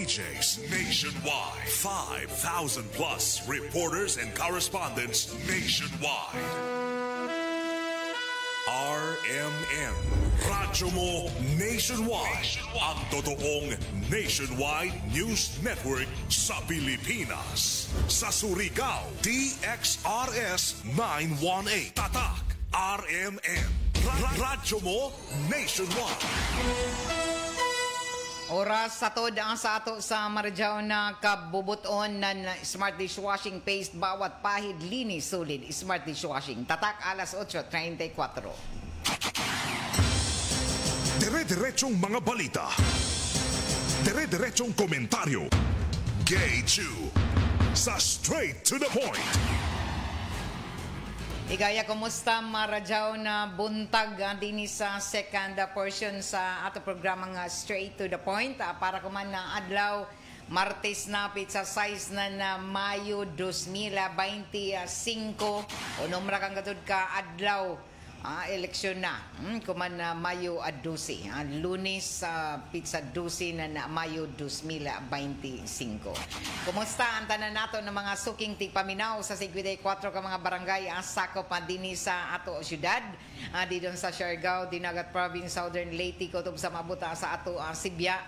DJs nationwide. 5,000 plus reporters and correspondents nationwide. RMN. Radyo mo nationwide. Ang totoong nationwide news network sa Pilipinas. Sa Surigao, DXRS 918. Tatak, RMN. Radyo mo nationwide. Oras sa tod ang sa ato sa Marjaw na kabubuton na smart dishwashing paste bawat pahid linis solid smart dishwashing. Tatak alas 8:34. Dire-diretsong mga balita. Dire-diretsong komentaryo. Gay Chu sa Straight to the Point. Igaya, kumusta Marjaw na buntag din sa second portion sa ato programang Straight to the Point. Para kuman na adlaw, Martes napit sa 6 na Mayo 2025. Unomra kang gatud ka adlaw. Eleksyon na. Kuman na Mayo 12. Lunes pizza 12 na Mayo 2025. Kumusta ang tanan nato ng mga suking tigpaminaw sa 54 ka mga barangay sakop pa din sa ato syudad. Dito sa Siargao, Dinagat Province, Southern Leyte, kutob sa mabuta sa ato Sibya.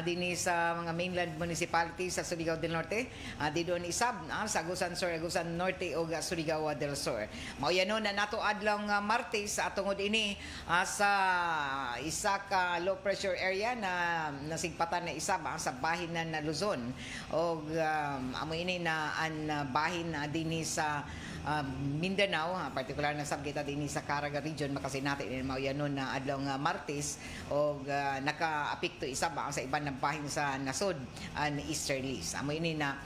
Dini sa mga mainland municipality sa Surigao del Norte, dito ni Isab sa Agusan Sur, Agusan Norte o Surigao del Sur. Mauyano na nato adlaw nga Martes tungod ini sa isa ka low pressure area na nasigpatan na Isab sa bahin na Luzon o amo ini na an bahin dinhi sa Mindanao, partikular na sabgita din sa Caraga region, makasinati din mauyanon na adlaw nga Martes o naka-apekto isa ba sa iban ng bahin sa nasod ni Easterlies. Amo ini na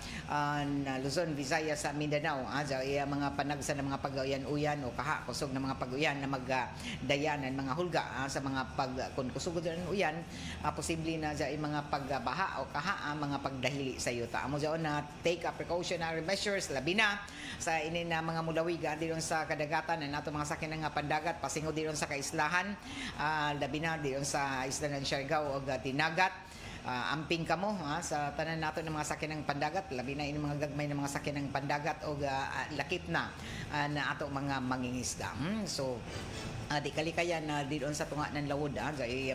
Luzon, Visayas sa Mindanao, mga panagsa ng mga pag-uyan o kaha kusog ng mga pag-uyan na magdayanan mga hulga sa mga kung kusog ng uyan, posible na sa mga pagbaha o kaha mga pagdahili sa yuta. Amo diyon na take a precautionary measures labi na sa ini na mga mulawig diyon sa kadagatan na nato mga sakin nga pandagat pasingod diyon sa kaislahan, labi na diyon sa isla ng Siargao o Dinagat. Amping kamo sa tanan nato ng mga sakin ng pandagat, labi na ini mga gagmay ng mga sakin ng pandagat o lakip na ato mga mangingisda. So di kalikayan na diyon sa tunga ng lawod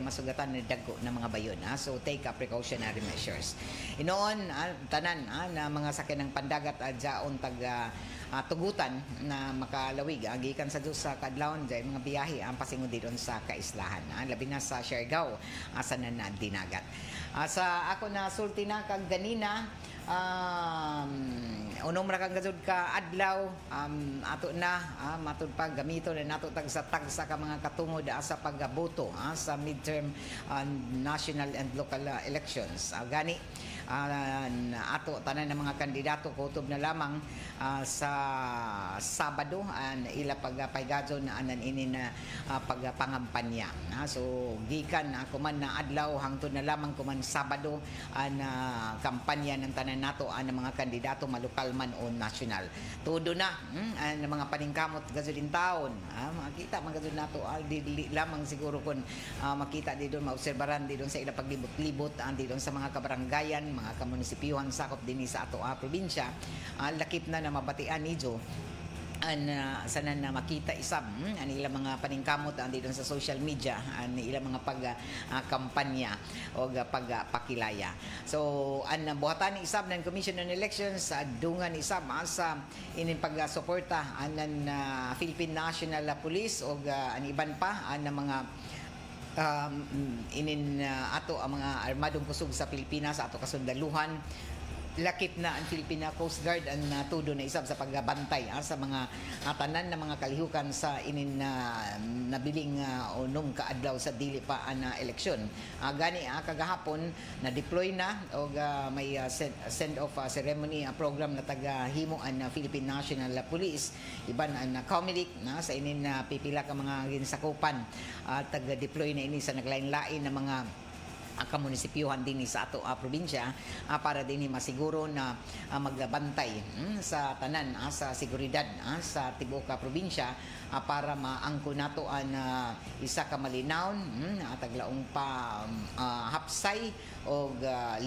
masugatan ng dagko ng mga bayon. So take a precautionary measures. Inoon tanan na mga sakin ng pandagat jaon tag tugutan na makalawig gikan sa Diyos sa kadlawon dyan mga biyahe ang pasingod dito sa kaislahan labi na sa Siargao asa na Dinagat. Sa ako na sulti na kag ganina unom ra kang gazud ka adlaw ato na matud pag gamito na nato tagsa ka mga katungod sa pagboto sa midterm national and local elections. Gani ato tanan ng mga kandidato kutob na lamang sa Sabado ila pagpaygadon anan ini na pagpangampanya. So gikan kuman na adlaw hangtod na lamang kuman Sabado ang kampanya ng tanan nato ang mga kandidato malukal man o national. Todo na ang mga paningkamot gazudin taon makita magazud nato dili lamang siguro kun makita didon maobserbaran didon sa ila paglibot-libot didon sa mga kabarangayan mga kamunisipyuhan sakop dinhi sa ato probinsya lakip na mabatian nijo sanan na makita isab ang ilang mga paningkamot dito sa social media ang ilang mga kampanya o pagpakilaya. So buhatan ni isab ng Commission on Elections dungan isab sa inin pagsuporta anan Philippine National Police o ang iban pa ang mga ato ang mga armadong kusog sa Pilipinas ato kasundaluhan lakip na ang Filipina Coast Guard ang tudo na isab sa pagbantay sa mga tanan na mga kalihukan sa inin nabiling unom kaadlaw sa dili pa na eleksyon. Gani kagahapon na deploy na o may send off ceremony program na tagahimo ang Philippine National Police iban ang COMELEC sa inin pipila ka mga ginsakupan taga deploy na ini sa naglain-lain na mga kamunisipyuhan din sa ato probinsya para din masiguro na magbantay sa tanan sa seguridad sa tibuok probinsya para maangko nato ang isa ka malinawon taglaong pa hapsay o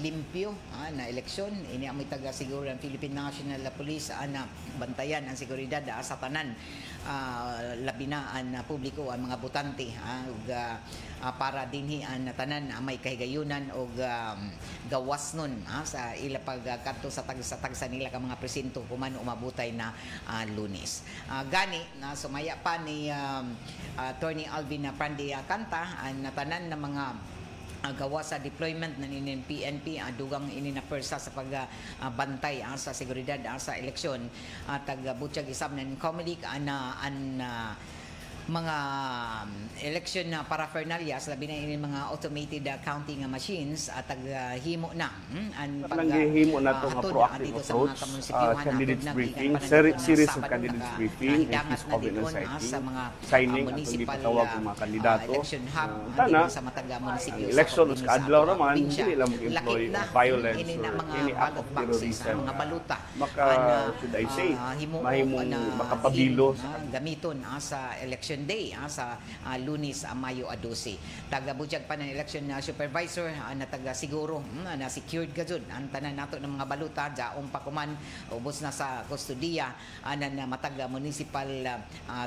limpyo na eleksyon. Ini ang may taga siguro ng Philippine National Police na bantayan ang seguridad sa tanan labi na ang publiko ang mga botante para dinhi ang tanan may kahigayunan o gawas nun sa ila pagkadto sa tagsa nila ka mga presinto kuman umabutay na Lunes. Gani na sumaya pa ni Attorney Alvin Prandi Canta ang tanan na mga gawa sa deployment ng PNP dugang ini na persa sa pagbantay sa seguridad sa eleksyon taga-butyag isab ng Comelec mga election na paraphernalia labi na ini mga automated counting machines at taghimo na ang paghimo na to nga proactive approach candidates briefing series of candidates briefing issues of insighting signing at hindi patawag ng mga kandidato tana election us kaadlaw naman dili lang mag-employ of violence or any act of terrorism maka should I say mahimong makapabilo gamiton sa election day sa Lunes, Mayo 12. Taga-butyag pa ng election na supervisor na taga siguro na secured gajud ang tanan nato ng mga baluta daong pa kuman ubos na sa kustodiya na mataga municipal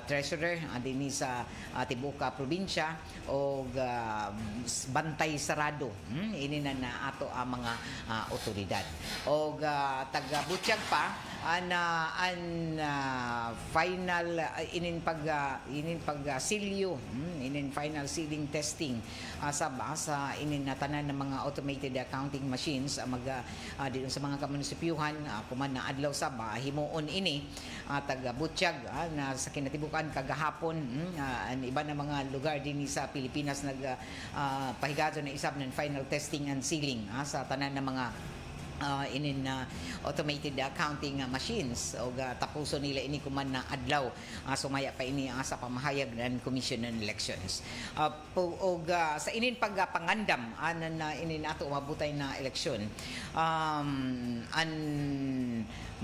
treasurer dinhi sa tibuok probinsya o bantay sarado ini na ato ang mga otoridad o taga-butyag pa final inin pag-silyo inin final sealing testing sa inin natanan ng mga automated accounting machines dito sa mga kamunisipyuhan kuman na adlaw sa himuon ini taga-butyag na sa kinatibukan kagahapon iba na mga lugar din sa Pilipinas pahigadon na isab ng final testing and sealing sa tanan ng mga automated accounting machines o tapuso nila ini kuman na adlaw sumaya pa ini sa pamahayag ng Commission on Elections sa inin pagpangandam na inin ato umabutay na eleksyon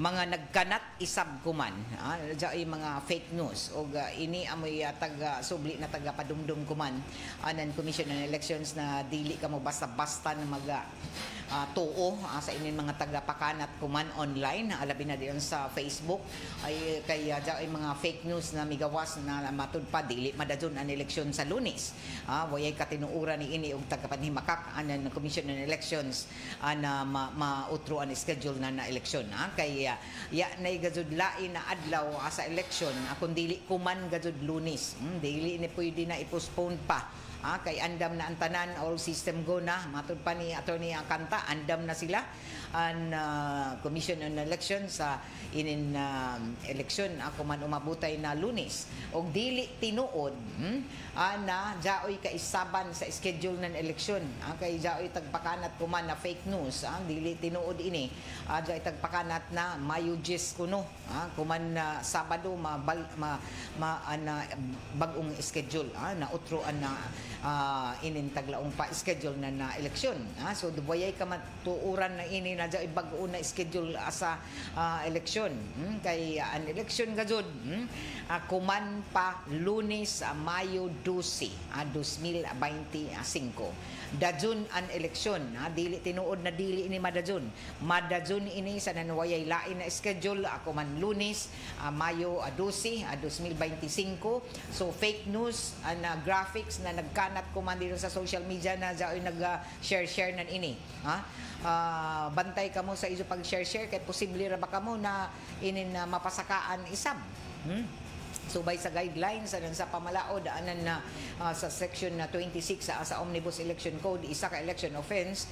mga nagkanat isab kuman ay mga fake news o ini amoy taga subli na taga padumdum kuman ng Commission on Elections na dili ka mo basta-basta na tuo sa inin mga taga-pakanat kuman online alabi na diyon sa Facebook ay kaya ay mga fake news na migawas na matud pa dili madadyon ang eleksyon sa Lunes wayay katinuuran ni ini og tagapanhimakak ng Commission on Elections na mautro ang schedule na eleksyon kay ya nay gajud lain na adlaw sa eleksyon kun dili kuman gajud Lunes dili ni pwede na i-postpone pa kay andam na ang tanan all system go na matud pa ni Attorney Canta andam na sila ang Commission on Elections sa inin eleksyon ako man umabutay na Lunes og dili tinuod na jaoy kaisaban sa schedule ng eleksyon kay jaoy tagpakanat kuman na fake news dili tinuod ini jaoy tagpakanat na Mayo 10 kuno kuman na Sabado bagong schedule na utroan na inin taglaong pa schedule na eleksyon so dubayay ka matuuran na ini na dyan bago na schedule sa eleksyon kay ang eleksyon gajud kuman pa Lunes Mayo 12 2025 dadyon ang eleksyon dili tinuod na dili ini madadyon ini sa nanwayay lain na schedule ako man Lunes Mayo 12 2025 so fake news na graphics na nagkanat kuman dito sa social media na dyan nag-share nan ini bantay ka mo sa iso pag-share kay posible ra ba kamo na inin mapasakaan isab subay sa guidelines sa pamalaod na sa section 26 sa Omnibus Election Code isa ka election offense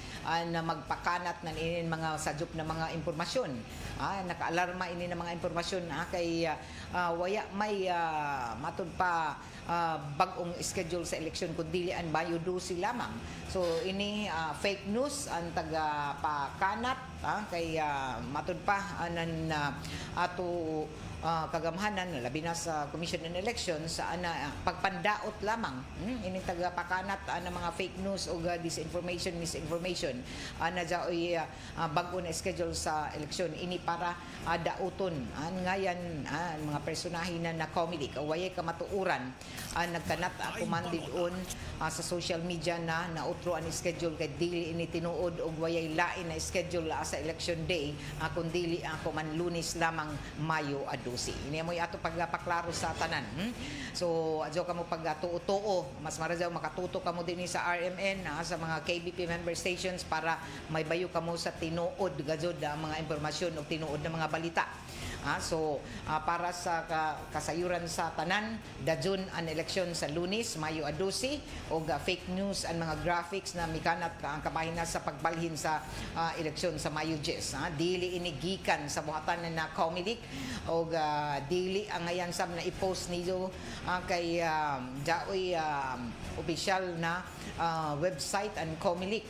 na magpakanat ng inin mga sadyop na mga impormasyon nakaalarma ini ng mga impormasyon kay waya may matud pa bagong schedule sa eleksyon kundi an Mayo 12 lamang so ini fake news ang taga pakanat kay matud pa ato kagamhanan labi na sa Commission on Elections ana pagpandaot lamang ini tagapakanat ana mga fake news o disinformation, misinformation ana jaoy bag-o na schedule sa eleksyon ini para dauton ngayan mga personahe na comedy kaway kamatuuran nagkanat kumandid on sa social media na nautro ang schedule kay dili ini tinuod og wayay lain na schedule sa election day kun dili ako man Lunes lamang Mayo a 12 ini mo ato pagpaklaro sa tanan so adyo kamo pagtuo mas marajaw makatuto kamo dinhi sa RMN sa mga KBP member stations para may bayo kamo sa tinuod gajud mga impormasyon o tinuod na mga balita. So para sa kasayuran sa tanan dajon ang eleksyon sa Lunes Mayo a 12 og fake news ang mga graphics na mikanat ang kabahin sa pagbalhin sa eleksyon sa Mayo 10 dili inigikan sa buhatan na Comelec og dili ang ngayan sab na i-post niyo kay jaoy official na website ang Comelec.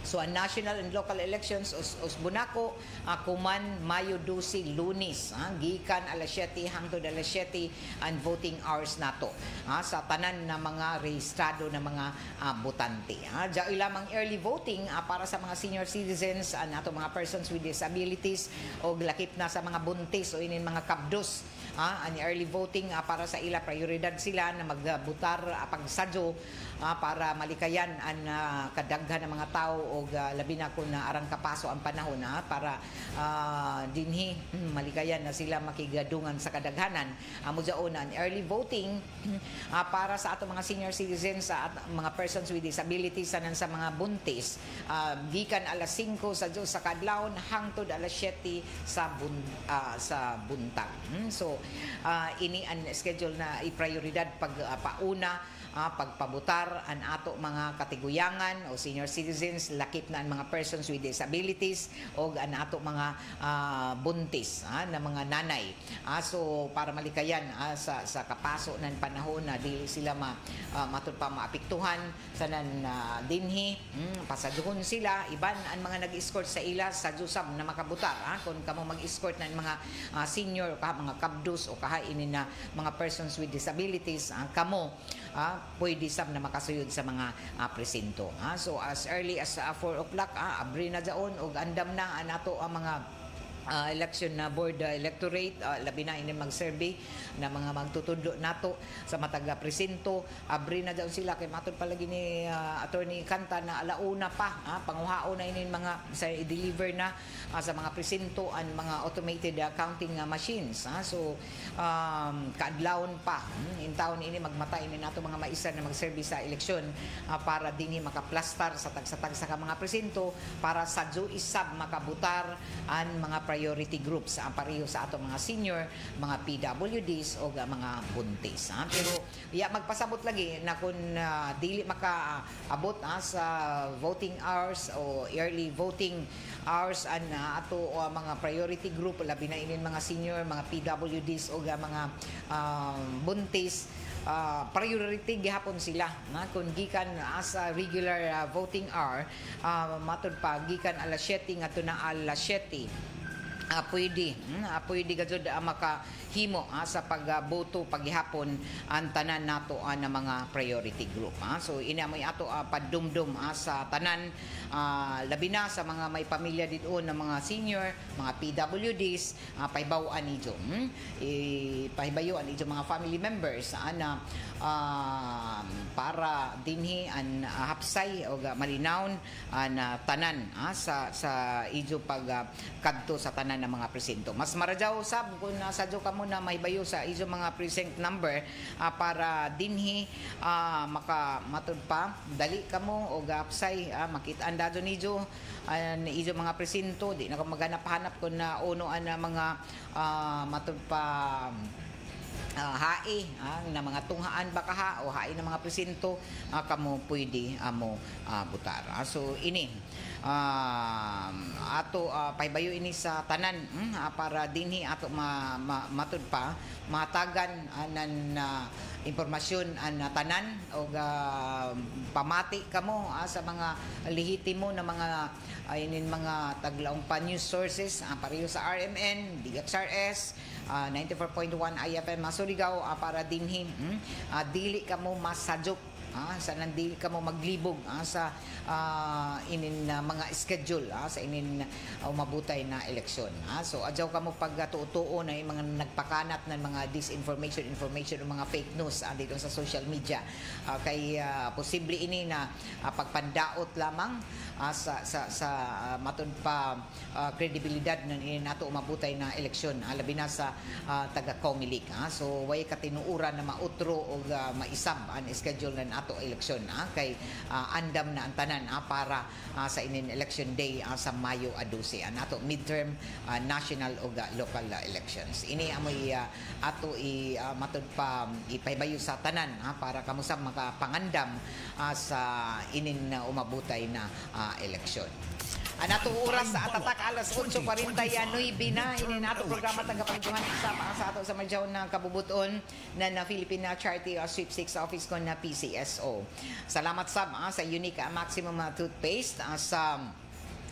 So, ang national and local elections os Bunako, kuman Mayo 12 Lunes, gikan alas 7 hangtod alas 7 ang voting hours nato sa tanan na mga rehistrado na mga botante. Diyan lamang early voting para sa mga senior citizens, nato mga persons with disabilities o lakip na sa mga buntis o inin mga kabdos. Ang early voting para sa ila prioridad sila na magbutar pagsadyo para malikayan ang kadaghan ng mga tao o labi na kung arang kapaso ang panahon para dinhi malikayan na sila makigadungan sa kadaghanan. Amo jaon ang early voting para sa ato mga senior citizens sa mga persons with disabilities sa mga buntis gikan alas 5 sa kadlawon hangtod alas 7 sa buntag. So ini ang schedule na i-prioridad pag pauna pagpabutar ang ato mga katiguyangan o senior citizens, lakip na ang mga persons with disabilities o ang ato mga buntis na mga nanay. So para malikayan sa kapaso ng panahon na di sila matud pa maapektuhan sa dinhi pasaduhon sila iban ang mga nag-escort sa ila sa jusab na makabutar kung kamo mag-escort ng mga senior mga kabdos o kahain na mga persons with disabilities kamo pwede sab na makasuyod sa mga presinto. So as early as 4 o'clock abri na daon og andam na nato ang mga election na board electorate labi na ini mag-survey na mga magtutudlo nato sa mataga presinto abri na daw sila kay matud palagi ni attorney Kanta na alauna pa panguhao na ini mga sa i-deliver na sa mga presinto ang mga automated counting machines so kaadlawon pa in taon ini magmatay ni nato mga maisa na mag-survey sa eleksyon para dinhi makaplastar sa tagsa-tagsa ka mga presinto para sa isab makabutar ang mga priority groups pareho sa ato mga senior, mga PWDs o mga buntis. Pero magpasabot lagi na kung dili makaabot sa voting hours o early voting hours an ato mga priority group labi na inin mga senior, mga PWDs o mga buntis priority gihapon sila kung gikan sa regular voting hour matud pa gikan alas 7 ngadto na alas 7 pwede gajud makahimo sa pagboto paghihapon ang tanan nato na mga priority group so ini amoy ato padumdum sa tanan labi na sa mga may pamilya dito na mga senior mga PWDs pahibaw-an nijo pahibayo-an nijo mga family members na para dinhi an hapsay o malinawon na tanan sa ijo pag kadto sa tanan ng mga presinto. Mas marajaw sab kung nasadyo ka mo na mahibayo sa ijo mga precinct number para dinhi matud pa dali ka mo o hapsay makita andado nijo ijo mga presinto di na ko maghanap-hanap kung na unoan na mga matud pa hai na mga tunghaan baka o hai na mga presinto kamo pwede mo butar so ini ato paybayo ini sa tanan para dinhi ato matud pa matagan anan impormasyon an tanan o pamati kamo sa mga lehitimo na mga inin mga taglaong pa news sources pareho sa RMN, DXRS, 94.1 IFM Surigao para dinhi dili kamo masadjok sa nandili ka mo maglibog sa inin mga schedule sa inin umabutay na eleksyon. So adyaw ka mo pagtuo na yung mga nagpakanat ng mga disinformation, information o mga fake news dito sa social media. Kay posible ini na pagpandaot lamang sa matud pa kredibilidad ng inin nato umabutay na eleksyon labi na sa taga-Comelec. So way katinuuran na mautro o maisab ang schedule ng ato eleksyon kay andam na ang tanan para sa inin election day sa Mayo 12 ato midterm national o local elections. Ini amoy ato matud pa ipaybayo sa tanan para kamusta makapangandam sa inin umabutay na eleksyon. Nato oras sa atatak alas 8:49 na ini nato programa tagapagtungan sa ato sa madyaw na kabubuton na Philippine Charity Sweepstakes Office ko na PCSO. Salamat sa unique maximum toothpaste sa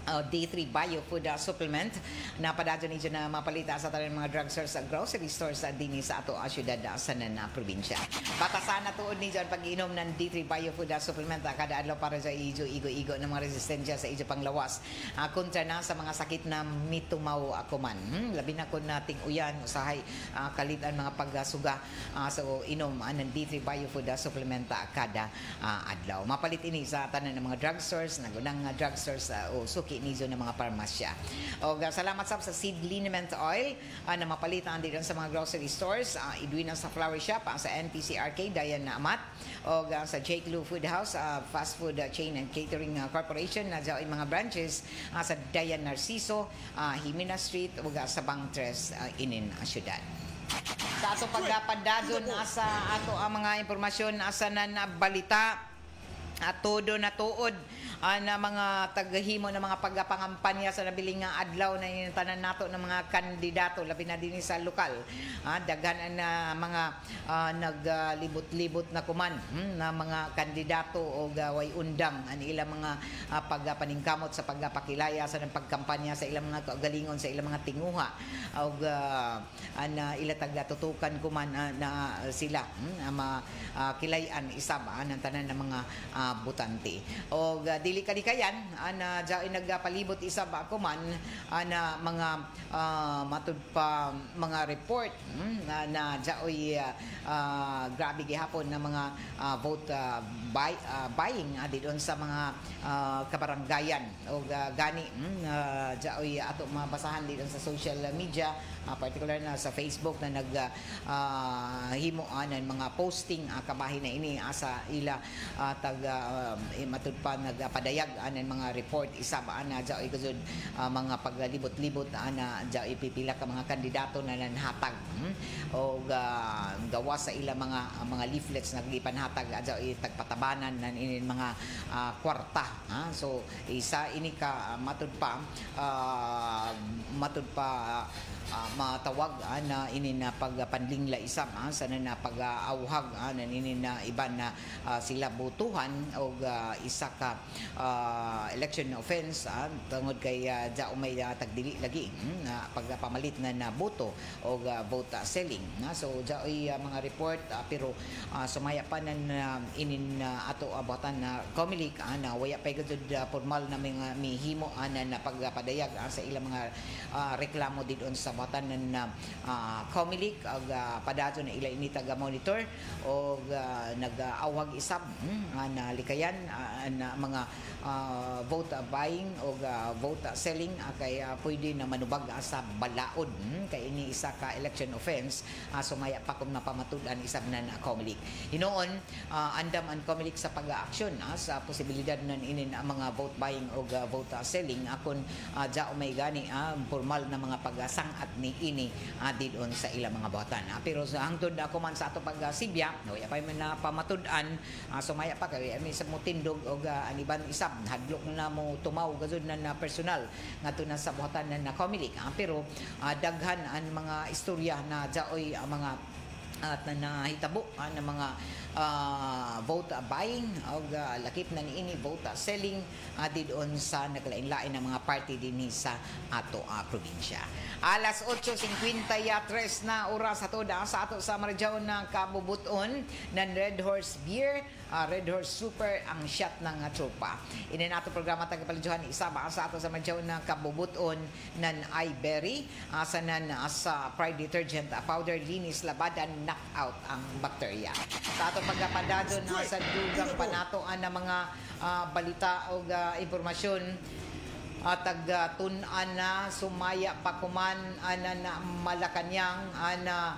D3 Bio Food Supplement na padadyo ninyo na mapalita sa talang mga drugstores sa grocery stores sa dini sa ato syudad sa na probinsya. Batasan na tuod ninyo ang pag-inom ng D3 Bio Food Supplement kada adlaw para sa igo-igo ng mga resistensya sa ijo panglawas kontra na sa mga sakit na mitumaw akuman. Labi na kun nating uyan usahay kalitan mga pagsuga so inom ng D3 Bio Food Supplement kada adlaw. Mapalit ini sa tanan ng mga drugstores, nagunang drugstores o suki nizo ng mga parmasya. O salamat sa seed liniment oil na mapalitan din sa mga grocery stores, idwin sa flower shop sa NPCRK Dayan na Amat o sa Jake Lou Food House fast food chain and catering corporation na sa mga branches sa Dayan Narciso, Jimena Street o sa Bangtres inin syudad. Sa ato pagpadadon sa ato ang mga impormasyon asa na balita todo na tuod na mga tagahimo na mga pagpangampanya sa nabiling nga adlaw na tanan nato ng mga kandidato labi na din sa lokal. Daghan na mga naglibot-libot na kuman na mga kandidato o way undang ang ilang mga pagpaningkamot sa pagpakilaya sa pagkampanya sa ilang mga kagalingon sa ilang mga tinguha o ila taga-tutukan kuman na sila kilayan isab ng tanan ng mga butante. O dili kadikayan na diay nagpalibot isa ba ako man na mga matud pa mga report na diay grabe gihapon na mga vote buying didon sa mga kabaranggayan o gani diay ato mabasahan didon sa social media particular na sa Facebook na himo ng mga posting kabahin na ini asa ila matud pa nagpadayag anan mga report isa ba na diay gud mga paglibot-libot na diay pipila ka mga kandidato na nanhatag o gawa sa ila mga leaflets na gipanhatag diay tagpatabanan nan inin mga kwarta so isa ini ka matud pa matawag na inin na pagpanlingla isam sa na pag-auhag na inin na iban na sila butuhan o isa ka election offense tungod kay umay tagdili lagi na pagpamalit na boto o vote selling so ay mga report pero sumaya pa na inin ato abatan na Comelec na waya pa gud formal na mga mihimo na pagpadayag sa ilang mga reklamo didon sa batan na Comelec ag padato na ila ini taga monitor o nag-awag isab na likayan na mga vote buying o vote selling kay pwede na manubag sa balaod kay ini isa ka election offense sumaya pa kung napamatud-an isab na Comelec. Hinoon andam ang Comelec sa pag-aaksyon sa posibilidad nan inin mga vote buying o vote selling akon may gani formal na mga pagsangat ni ini didon sa ilang mga batan. Pero sa hangtod ako man sa ato pag-sibya, wala pa man na pamatud-an sumaya pa kay mi sa mo tindog og aniban isab hadlok na mo tumaw gazud na personal ngadto na sa buhatan na Comelec. Pero daghan ang mga istorya na jaoy mga at nahitabo na mga vote buying o lakip na niini vote selling didon sa naglain-lain ng mga party dinhi sa ato probinsya. Alas 8:53 na oras sa ato sa Marjaw na kabubuton ng Red Horse Beer, Red Horse Super ang shot ng tropa. Ini nato programa tagapalidyohan isama sa ato sa Marjaw na kabubuton ng iBerry sanan sa Pride detergent powder linis labadan knockout ang bakterya. Sa ato pagkapadadon sa dugang panatoan ng mga balita o impormasyon tag-tunan na sumaya pa kuman na Malacanang na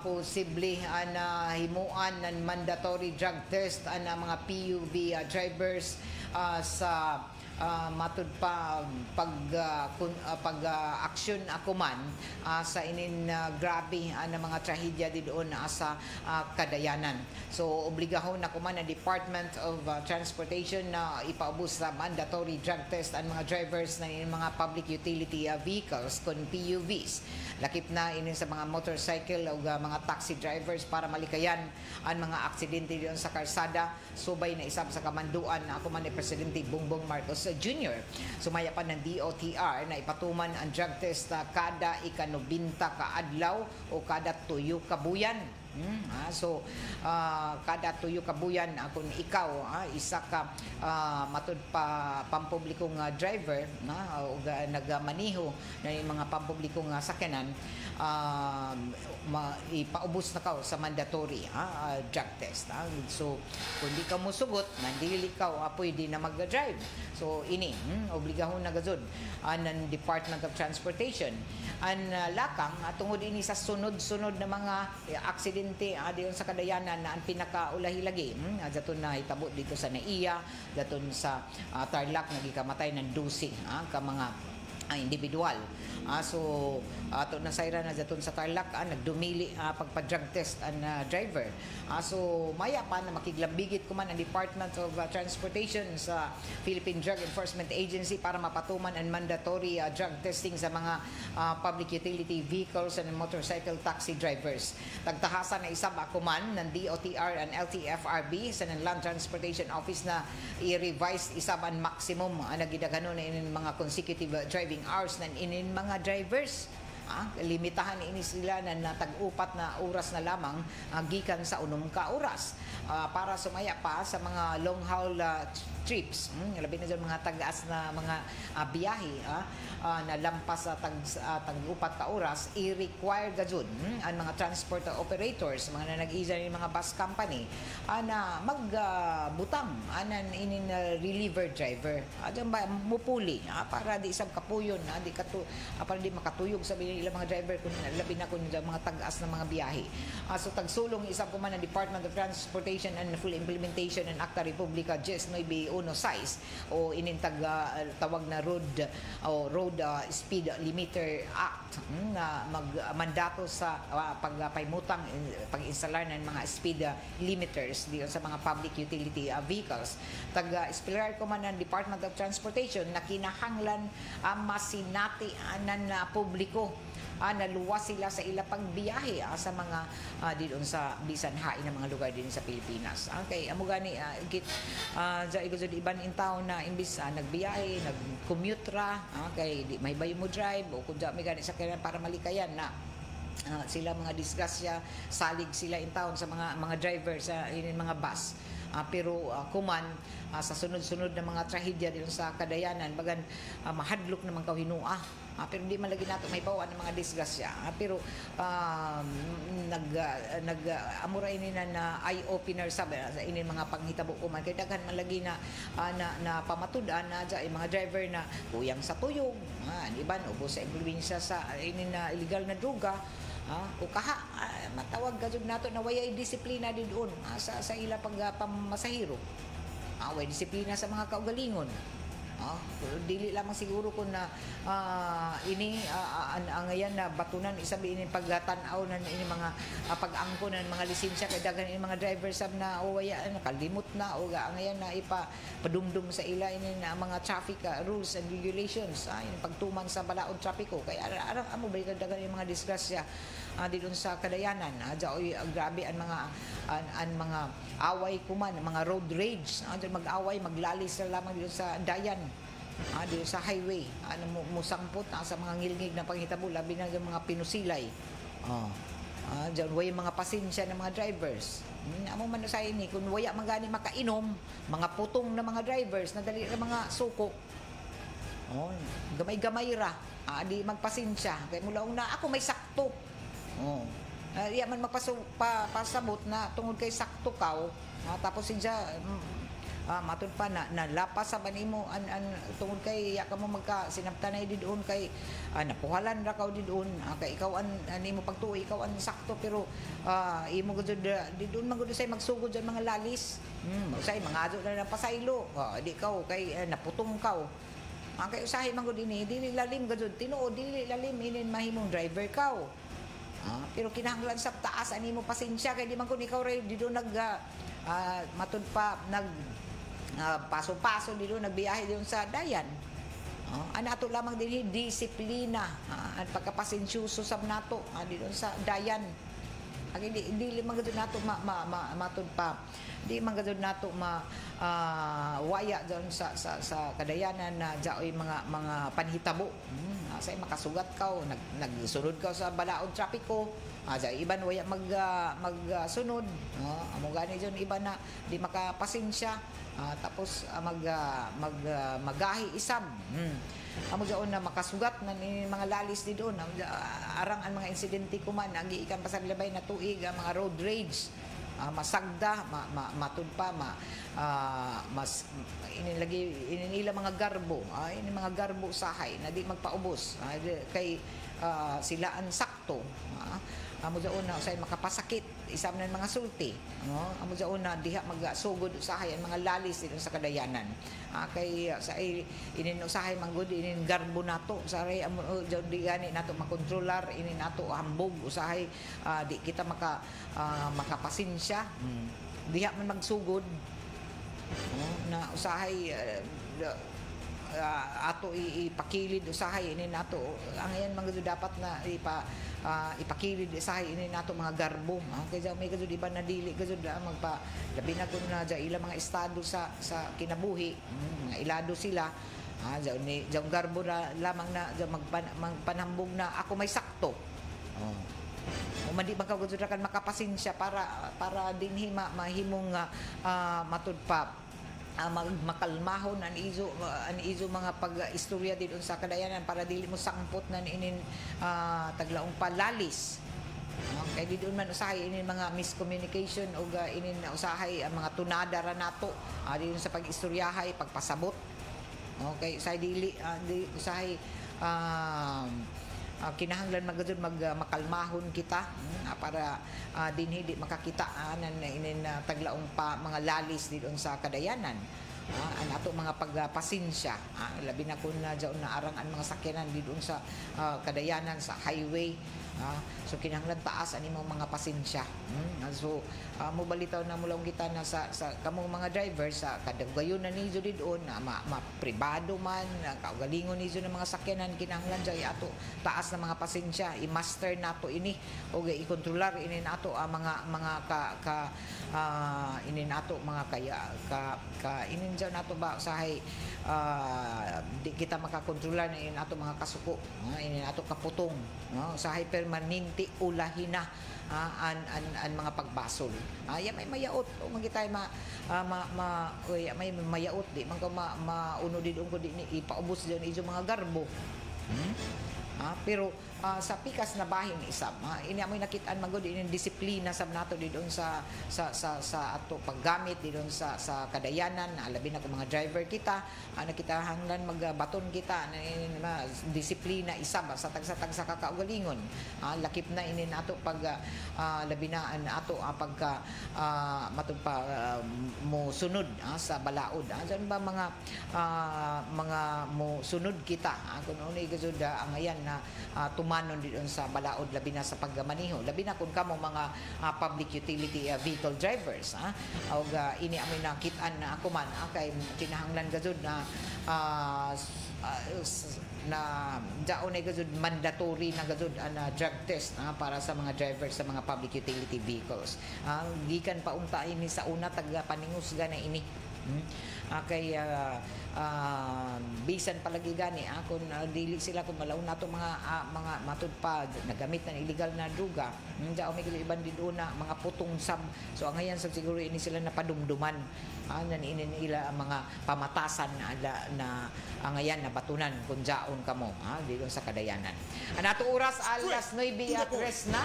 posible na himuan ng mandatory drug test na mga PUV drivers sa matud pa pag-aksyon ako man sa inin grabe na mga trahedya doon sa Kadayanan. So obligahon na kuman ang Department of Transportation na ipaubos sa mandatory drug test ang mga drivers na inin mga public utility vehicles kon PUVs. Lakip na inin sa mga motorcycle o mga taxi drivers para malikayan ang mga aksidente doon sa karsada. Subay na isab sa kamanduan na ako man ni Presidente Bongbong Marcos Jr. Sumaya pa ng DOTR na ipatuman ang drug test kada ikanobinta ka adlaw o kada tuyo kabuyan. So kada tuyo kabuyan kung ikaw isa ka matud pa pampublikong driver o nagmaniho na yung mga pampublikong sakyanan, ipaubos na ka sa mandatory drug test. So kung di ka musugot nandili ka pwede na mag-drive. So ini obligahon na gazud ng Department of Transportation ang lakang tungod ini sa sunod-sunod na mga aksidente diyon sa Kadayanan na ang pinakaulahilagi daton na hitabo dito sa Naiya, daton sa Tarlac nagikamatay ng 12 ka mga individual. So ato na sayra na daton sa Tarlac nagdumili pagpa-drug test ang driver. So maya pa na makiglambigit kuman ang Department of Transportation sa Philippine Drug Enforcement Agency para mapatuman ang mandatory drug testing sa mga public utility vehicles and motorcycle taxi drivers. Tagtahasan na isab kuman ng DOTR and LTFRB sa Land Transportation Office na i-revise isab ang maximum nagidagano na inin mga consecutive driving hours ng inin mga drivers. Limitahan ini sila na tag-upat na oras na lamang gikan sa 6 ka oras para sumaya pa sa mga long haul trips. Labi na dyan mga tag-as na mga biyahe na lampas sa tag-upat ka oras, i-require gajud ang mga transport operators, mga na nag-iisa ng mga bus company na magbutang anan inin reliever driver. Diyan ba mupuli para di isang kapuyon para di makatuyog sa ilang mga driver kung labi na kung mga tag-as na mga biyahe. So tagsulong isang kuman ng Department of Transportation and full implementation ng Acta Republica GES 916 o inintag tawag na Road Speed Limiter Act na magmandato sa pagpaymutang pag-instalar ng mga speed limiters diyon sa mga public utility vehicles. Tag-expirar ko man ng Department of Transportation na kinahanglan masinati na publiko naluwas sila sa ila pagbiyahe sa mga diyon sa bisan hain ng mga lugar din sa Pilipinas. Okay, amo gani ja igod iban in town na imbis nagbiyahe, nag-commute ra, okay, di may bayo mo drive o kun may gani sa kanya para malikayan na sila mga disgrasya, salig sila in town sa mga driver sa mga bus. Pero kuman sa sunod-sunod na mga trahedya dito sa Kadayanan bagan mahadlok naman kahinua. Pero hindi man lagi nato may bawa ng mga disgrasya. Pero amura ini na eye opener sa ini mga panghitabo kuman kay daghan man lagi na pamatudan na yung mga driver na kuyang sa tuyog, iban ubos sa impluwensya sa ini na illegal na droga. O kaha matawag gajud nato na wayay disiplina din doon sa ila pag pamasahiro. Way disiplina sa mga kaugalingon. Dili lamang siguro kung na ini ang ngayon na batunan isabi ini pagtanaw na ini mga pag-angko ng mga lisensya kay daghan ini mga driver sab na waya nakalimot na o ngayon na ipapadumdum sa ila ini na mga traffic rules and regulations ini pagtuman sa balaod trapiko kay ara amo ba daghan ini mga disgrasya didon sa Kadayanan grabe ang mga away kuman mga road rage mag-away maglalis na lamang dito sa dayan dito sa highway musangpot sa mga ngilngig na panghitabo labi na yung mga pinusilay dyan way mga pasensya ng mga drivers amo man sa ini kung waya magani makainom mga putong na mga drivers na dali na mga suko gamay-gamay ra di magpasensya kay mula una ako may sakto iya man pasabot na tungod kay sakto kaw tapos siya matud pa na lapas sa banimo tungod kay ya ka mo magka sinabtanay di doon kay napuhalan ra kaw di doon kay ikaw nimo pagtuo ikaw ang sakto pero imo gud di doon magud say magsugod sa mga lalis say mga adto na pasaylo di kaw kay naputong kaw kay usahay man gud ini dili lalim gud tinuod dili lalim inin mahimong driver kaw pero kinahanglan sa taas ani mo pasensya kay di man kun ikaw ray di do matud pa paso-paso di do nagbiyahe diyon sa dayan anato lamang dinhi disiplina at pagkapasensyoso sab nato di doon sa dayan di man gud nato matud pa di man gud nato waya doon sa Kadayanan na jaoy mga panhitabo say makasugat ka nagsunod ka sa balaod trapiko sa iban waya magsunod amo gani diyon iba na di makapasensya tapos magahi isab amo diyon na makasugat na ni mga lalis di doon arang ang mga insidente kuman nagiikan pa sa labay na tuig mga road rage masagda matud pa mas ininila mga garbo ini mga garbo sahay na di magpaubos kay silaan sakto amo daon na usay makapasakit isam na mga sulti amo daon na diha magsugod usahay ang mga lalis dito sa Kadayanan kay sa inin usahay manggod inin garbo nato sa ray amo di gani nato makontrolar inin nato hambog usahay di kita makapasensya diha man magsugod na usahay ato ipakilid usahay ini nato ang yan mga dapat na ipakilid usahay ini nato mga garbo kaya may gud iba na dili gud magpa labi na kun na ila mga estado sa kinabuhi mga ilado sila jang garbo na lamang na magpanhambog na ako may sakto mandi magkagudra kan makapasensya para dinhi mahimong matud pa makalmahon an izo mga pag-istorya dito sa Kadayanan para dili mo sangpot na inin taglaong palalis kay di doon man usahay inin mga miscommunication o inin usahay ang mga tunada ra nato dito sa pag-istoryahay pagpasabot okay usahay dili usahay kinahanglan makalmahon kita para dinhi di makakita inin taglaong pa mga lalis dito sa Kadayanan ang ato mga pagpasensya labi na kun na arang ang mga sakyanan dito sa Kadayanan sa highway so kinahanglan taas ani mo mga pasensya so mobalitaw na mulong kita na sa kamong mga driver sa kadagayon na nizo didon na pribado man kaugalingon nizo ng mga sakyanan kinahanglan jay ato taas na mga pasensya i-master nato ini o i-kontrolar ini nato mga ini nato mga inin dyan nato ba usahay di kita makakontrolar na ini nato mga kasuko ini nato kaputong usahay permanente ulahina an mga pagbasol ya may mayaot o magitay may mayaot di man ka mauno didong ko di ipaubos diyan iso mga garbo pero sa pikas na bahin isab. Ini amoy nakitaan magud ini disiplina sab nato didon sa ato paggamit didon sa kadayanan, labi na kung mga driver kita, nakita hanglan magbaton kita disiplina isab sa tagsa sa kakaugalingon. Lakip na ini nato pag labi na ato pagka matud pa mo sunod sa balaod. Diyan ba mga mo sunod kita kung unay gazud ang ayan na tumanon dito sa balaod labi na sa pagmaniho, labi na kung kamo mga public utility vehicle drivers o ini amoy nakitaan na ako man kay kinahanglan gazud na na daon ay gazud mandatory na gazud na drug test para sa mga drivers sa mga public utility vehicles. Gikan pa unta ini sa una taga paningusga na ini. Kay bisan palagi gani kung dili sila kung malaw nato mga matud pa nagamit ng illegal na druga, daw may iban dito na mga putong sab. So ang ngayon siguro ini sila napadumduman nan ila ang mga pamatasan na ang ngayon na batunan kung jaon kamo dito sa kadayanan. Nato oras alas 9:03 na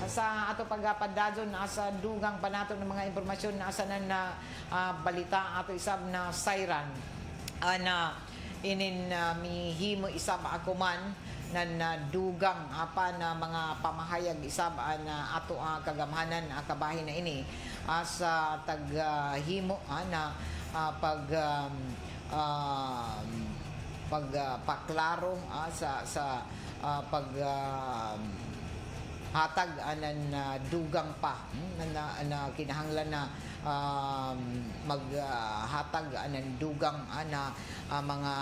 sa ato pagpadadon sa dugang panaton ng mga impormasyon na asa na balita ato isab na siren na inin mihimo isab ako man na dugang apa na mga pamahayag isab na ato kagamhanan kabahin na ini sa taghimo na pagpaklaro sa pag hatag anan dugang pa na kinahanglan na maghatag anan dugang na mga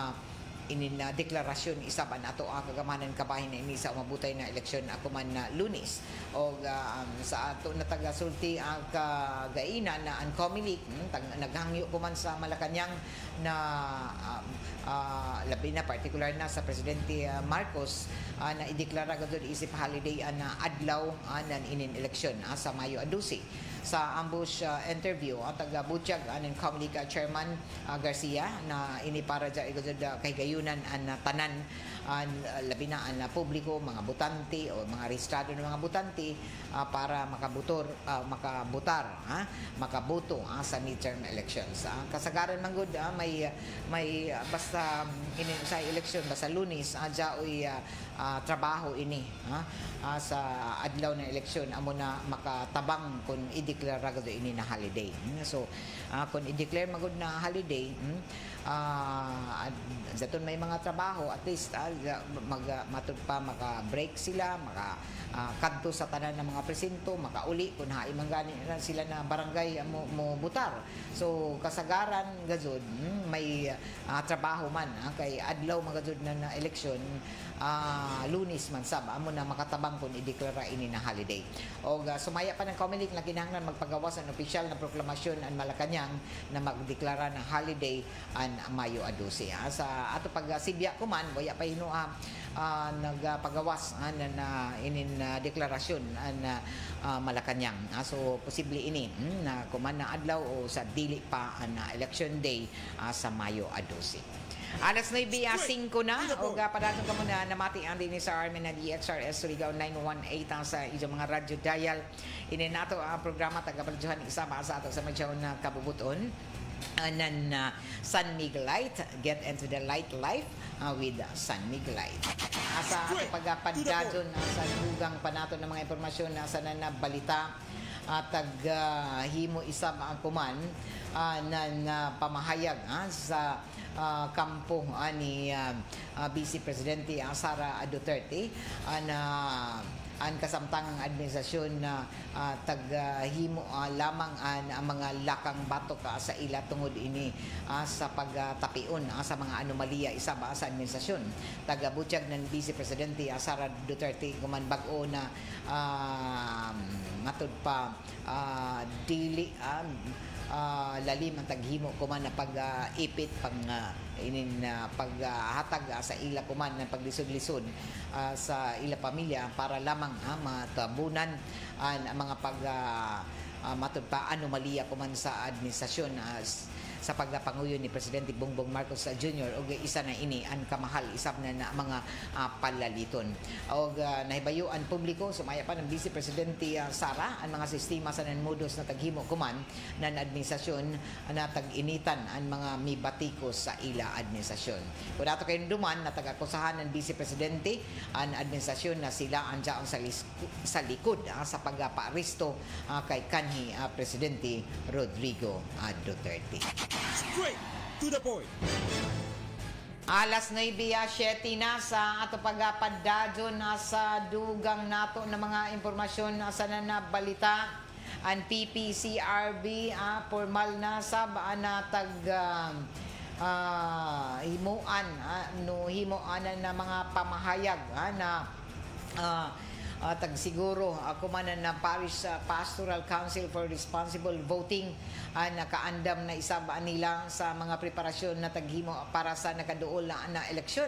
inina deklarasyon isaban ato kagamanan kabahin ini sa umabutay na eleksyon ako man na Lunes o sa ato na taga-sulti kagaina na Ancomilik naghangyo ko man sa Malacañang na labi na particular na sa Presidente Marcos na ideklara gud isip holiday na adlaw nan inin eleksyon sa Mayo 12 sa ambush interview taga Butchag aning Comelec Chairman Garcia na ini para dya kay gayunan an tanan labi na ang publiko, mga butante o mga rehistrado ng mga butante para makabutar, makaboto sa midterm elections. Kasagaran man gud may basta sa election basta Lunes adyaoy trabaho ini sa adlaw ng eleksyon amo na makatabang kung ideklara gud ini na holiday. So kung i-declare magud na holiday daton may mga trabaho at least matud pa maka-break sila kadto sa tanan ng mga presinto makauli kung haimangani sila na barangay mo butar. So kasagaran gazud may trabaho man kay adlaw magazud na eleksyon Lunes man sab amo na makatabang kung ideklara ini na holiday. O sumaya pa ng Comelec na kinahanglan magpagawas ang opisyal na proklamasyon ang Malacañang na magdeklara na holiday an Mayo 12. Sa ato pag Sibya kuman waya pa hino nagpagawas na inin deklarasyon an Malacañang. So posible ini na kuman na adlaw o sa dili pa an election day sa Mayo 12. Alas 9:05 na o padaton ka muna namati ang din sa Armin na DXRS Surigao 918 sa inyong mga radio dial. Ini nato ang programa taga-baljuhan isama sa ato sa madyaon na kabubuton nan San Miguelite, Get into the Light Life with San Miguelite. Sa ato pagpadadon sa dugang panaton ng mga impormasyon na sa balita taghimo isab ang kuman na pamahayag sa kampo ni Vice Presidente Sara Duterte na ang kasamtangang administrasyon na taghimo lamang ang mga lakang batok sa ila tungod ini sa pagtapion sa mga anomalya isa ba sa administrasyon. Taga-Butchag ng Vice Presidente Sara Duterte kuman bag-o na matud pa dili lalim ang taghimo kuman na pag-ipit paghatag sa ila kuman ng paglisod-lisod sa ila pamilya para lamang matabunan ang mga matud pa anomalya kuman sa administrasyon sa pagpanguyon ni Presidente Bongbong Marcos Jr. og isa na ini ang kamahal isab na mga palaliton. Og nahibayuan publiko sumaya pa ng Vice Presidente Sara ang mga sistema sa nanmudos na taghimo kuman ng administrasyon na tag-initan ang mga mibatikos sa ila administrasyon. Kung ato kayo duman na tag-akusahan ng Vice Presidente ang administrasyon na sila andyan sa likod sa pagpaaresto kay kanhi Presidente Rodrigo Duterte. Straight to the point. Alas 9:07 na sa ato pagpadadyon sa dugang nato na mga impormasyon sa nabalita. Ang PPCRB formal na sab na himuan na mga pamahayag na tagsiguro ako man na Parish Pastoral Council for Responsible Voting nakaandam na isaba nila sa mga preparasyon na taghimo para sa nakaduol na eleksyon.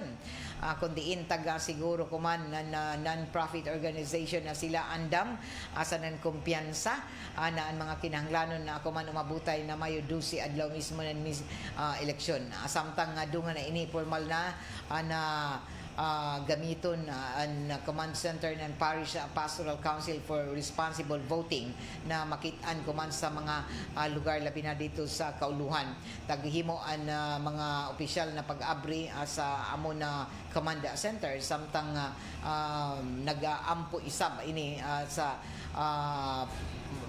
Kundiin siguro kuman na non-profit organization na sila andam asa nan kumpiyansa na ang mga kinahanglanon na ako man umabutay na Mayo 12 adlaw mismo ng eleksyon. Samtang dunga na ini formal na gamiton ang command center ng Parish Pastoral Council for Responsible Voting na makitaan kuman sa mga lugar labi na dito sa Kauluhan. Taghimo ang mga opisyal na pag-abri sa amo na command center samtang nag-aampo isab ini sa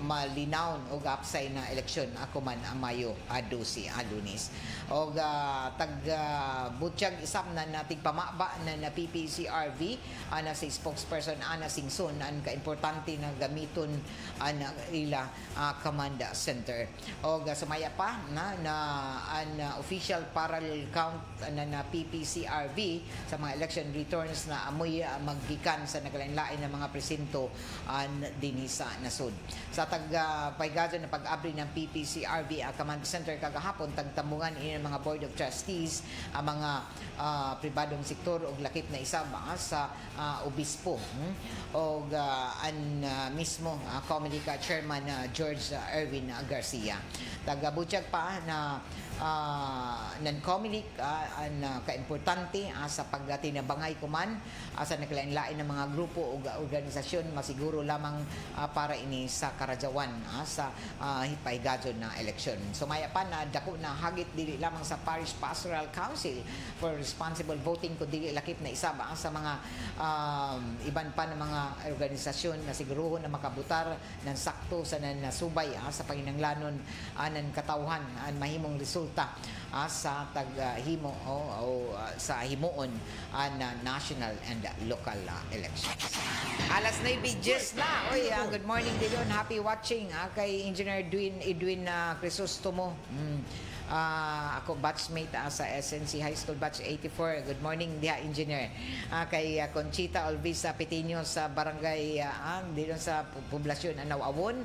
malinawon o gapsay na eleksyon ako man ang Mayo 12 Lunes. O tag-butyag isap na nating pamaba na PPCRV na si spokesperson Ana Singson ang kaimportante na gamiton ang ila command center. O sumaya pa na an official parallel count na PPCRV sa mga election returns na amoy maggikan sa naglain-lain na mga presinto dinhi sa nasud. Sa paygadon na pag-abri ng PPCRV command center kagahapon tagtambungan ini mga board of trustees ang mga pribadong sektor og lakip na isa sa obispo og mismo Comunica Chairman George Erwin Garcia. Tagabutyag pa na non-comunic kaimportante sa pagtinabangay kuman sa naglain-lain ng mga grupo o organisasyon masiguro lamang para ini sa karadyawan sa hipaygadyon na eleksyon. Sumaya pa na dako na hagit dili lamang sa Parish Pastoral Council for Responsible Voting kundi lakip na isa sa mga iban pa ng mga organisasyon na siguro na makabutar ng sakto sa nasubay sa panginanglanon ng katawhan ang mahimong resulta sa taghimo o sa himuon na national and local elections. Alas 9:10 na. Oy, good morning Dilon. Happy watching kay Engineer Edwin Crisostomo. Ako batchmate sa SNC High School Batch 84. Good morning diha engineer. Kay Conchita Alvis Petinio sa barangay dito sa poblasyon Anawawon.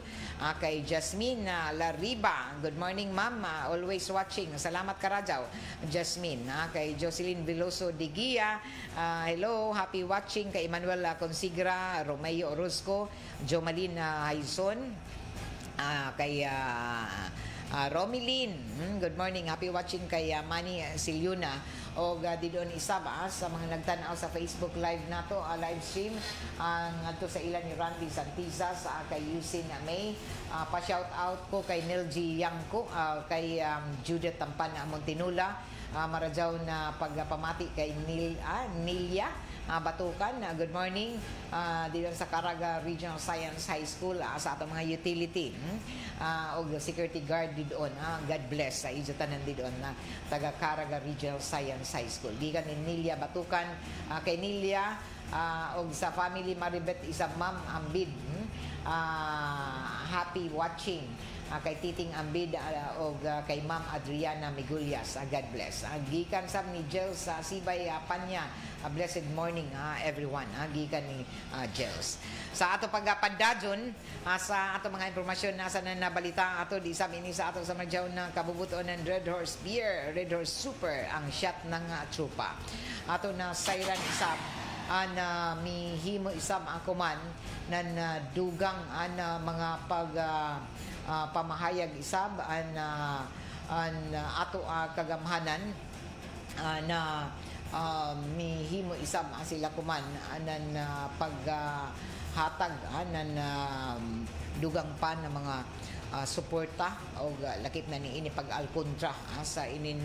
Kay Jasmine Lariba. Good morning ma'am. Always watching. Salamat Karajaw. Jasmine. Kay Jocelyn Veloso Digia. Hello, happy watching. Kay Emmanuel Consigra, Romeo Orozco, Jomalyn Haison. Kay Romilin, good morning. Happy watching kay Manny Silyuna. O di doon isa sa mga nagtanaw sa Facebook Live nato, live stream ngadto sa ilan ni Randy Santiza sa kay Yusin May. Pa-shout out ko kay Nilji Yangko, kay Judith Tampan Montinula, marajaw na pagpamati kay Nilia Batukan. Good morning dito sa Caraga Regional Science High School sa atong mga utility o security guard doon. God bless sa ijutan doon na taga Caraga Regional Science High School. Gikan ni Nilia Batukan kay Nilia og sa family Maribet Isab Ma'am Ambid. Happy watching kay Titing Ambid o kay Ma'am Adriana Migulias. God bless. Gikan sab ni Jels Sibay Panya. Blessed morning everyone. Gikan ni Jels. Sa ato pagpadadyon sa ato mga impormasyon nasa nabalita ato di sa ini sa ato sa madyaw ng kabubuton ng Red Horse Beer, Red Horse Super ang shot ng trupa. Ato na sayran isab na mihimo isab ang kuman nan dugang mga pamahayag isab an ato kagamhanan na mihimo isab sila kuman anan paghatag anan dugang pa ng mga suporta o lakip na ni ini pag-alkontra sa inin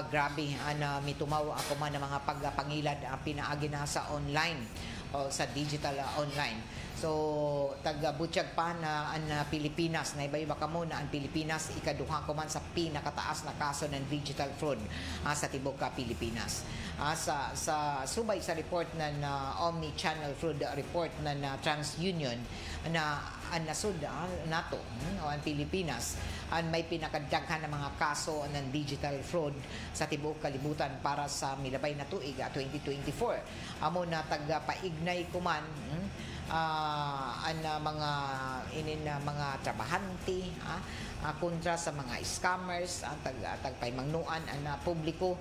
grabe na mitumaw ako man ng mga pagpangilad pinaagi na sa online o sa digital online. So taga-butsyag pa na ang Pilipinas, na iba-iba ka muna ang Pilipinas, ikaduha ko man sa pinakataas na kaso ng digital fraud sa tibok Pilipinas. Sa subay sa report na Omni-Channel Fraud Report na TransUnion na ang nasud nato o ang Pilipinas ang may pinakadaghan ng mga kaso ng digital fraud sa tibuok kalibutan para sa milabay na tuig 2024. Amo na taga-paignay kuman ang mga mga trabahante kontra sa mga scammers tagpaymangnuan ang publiko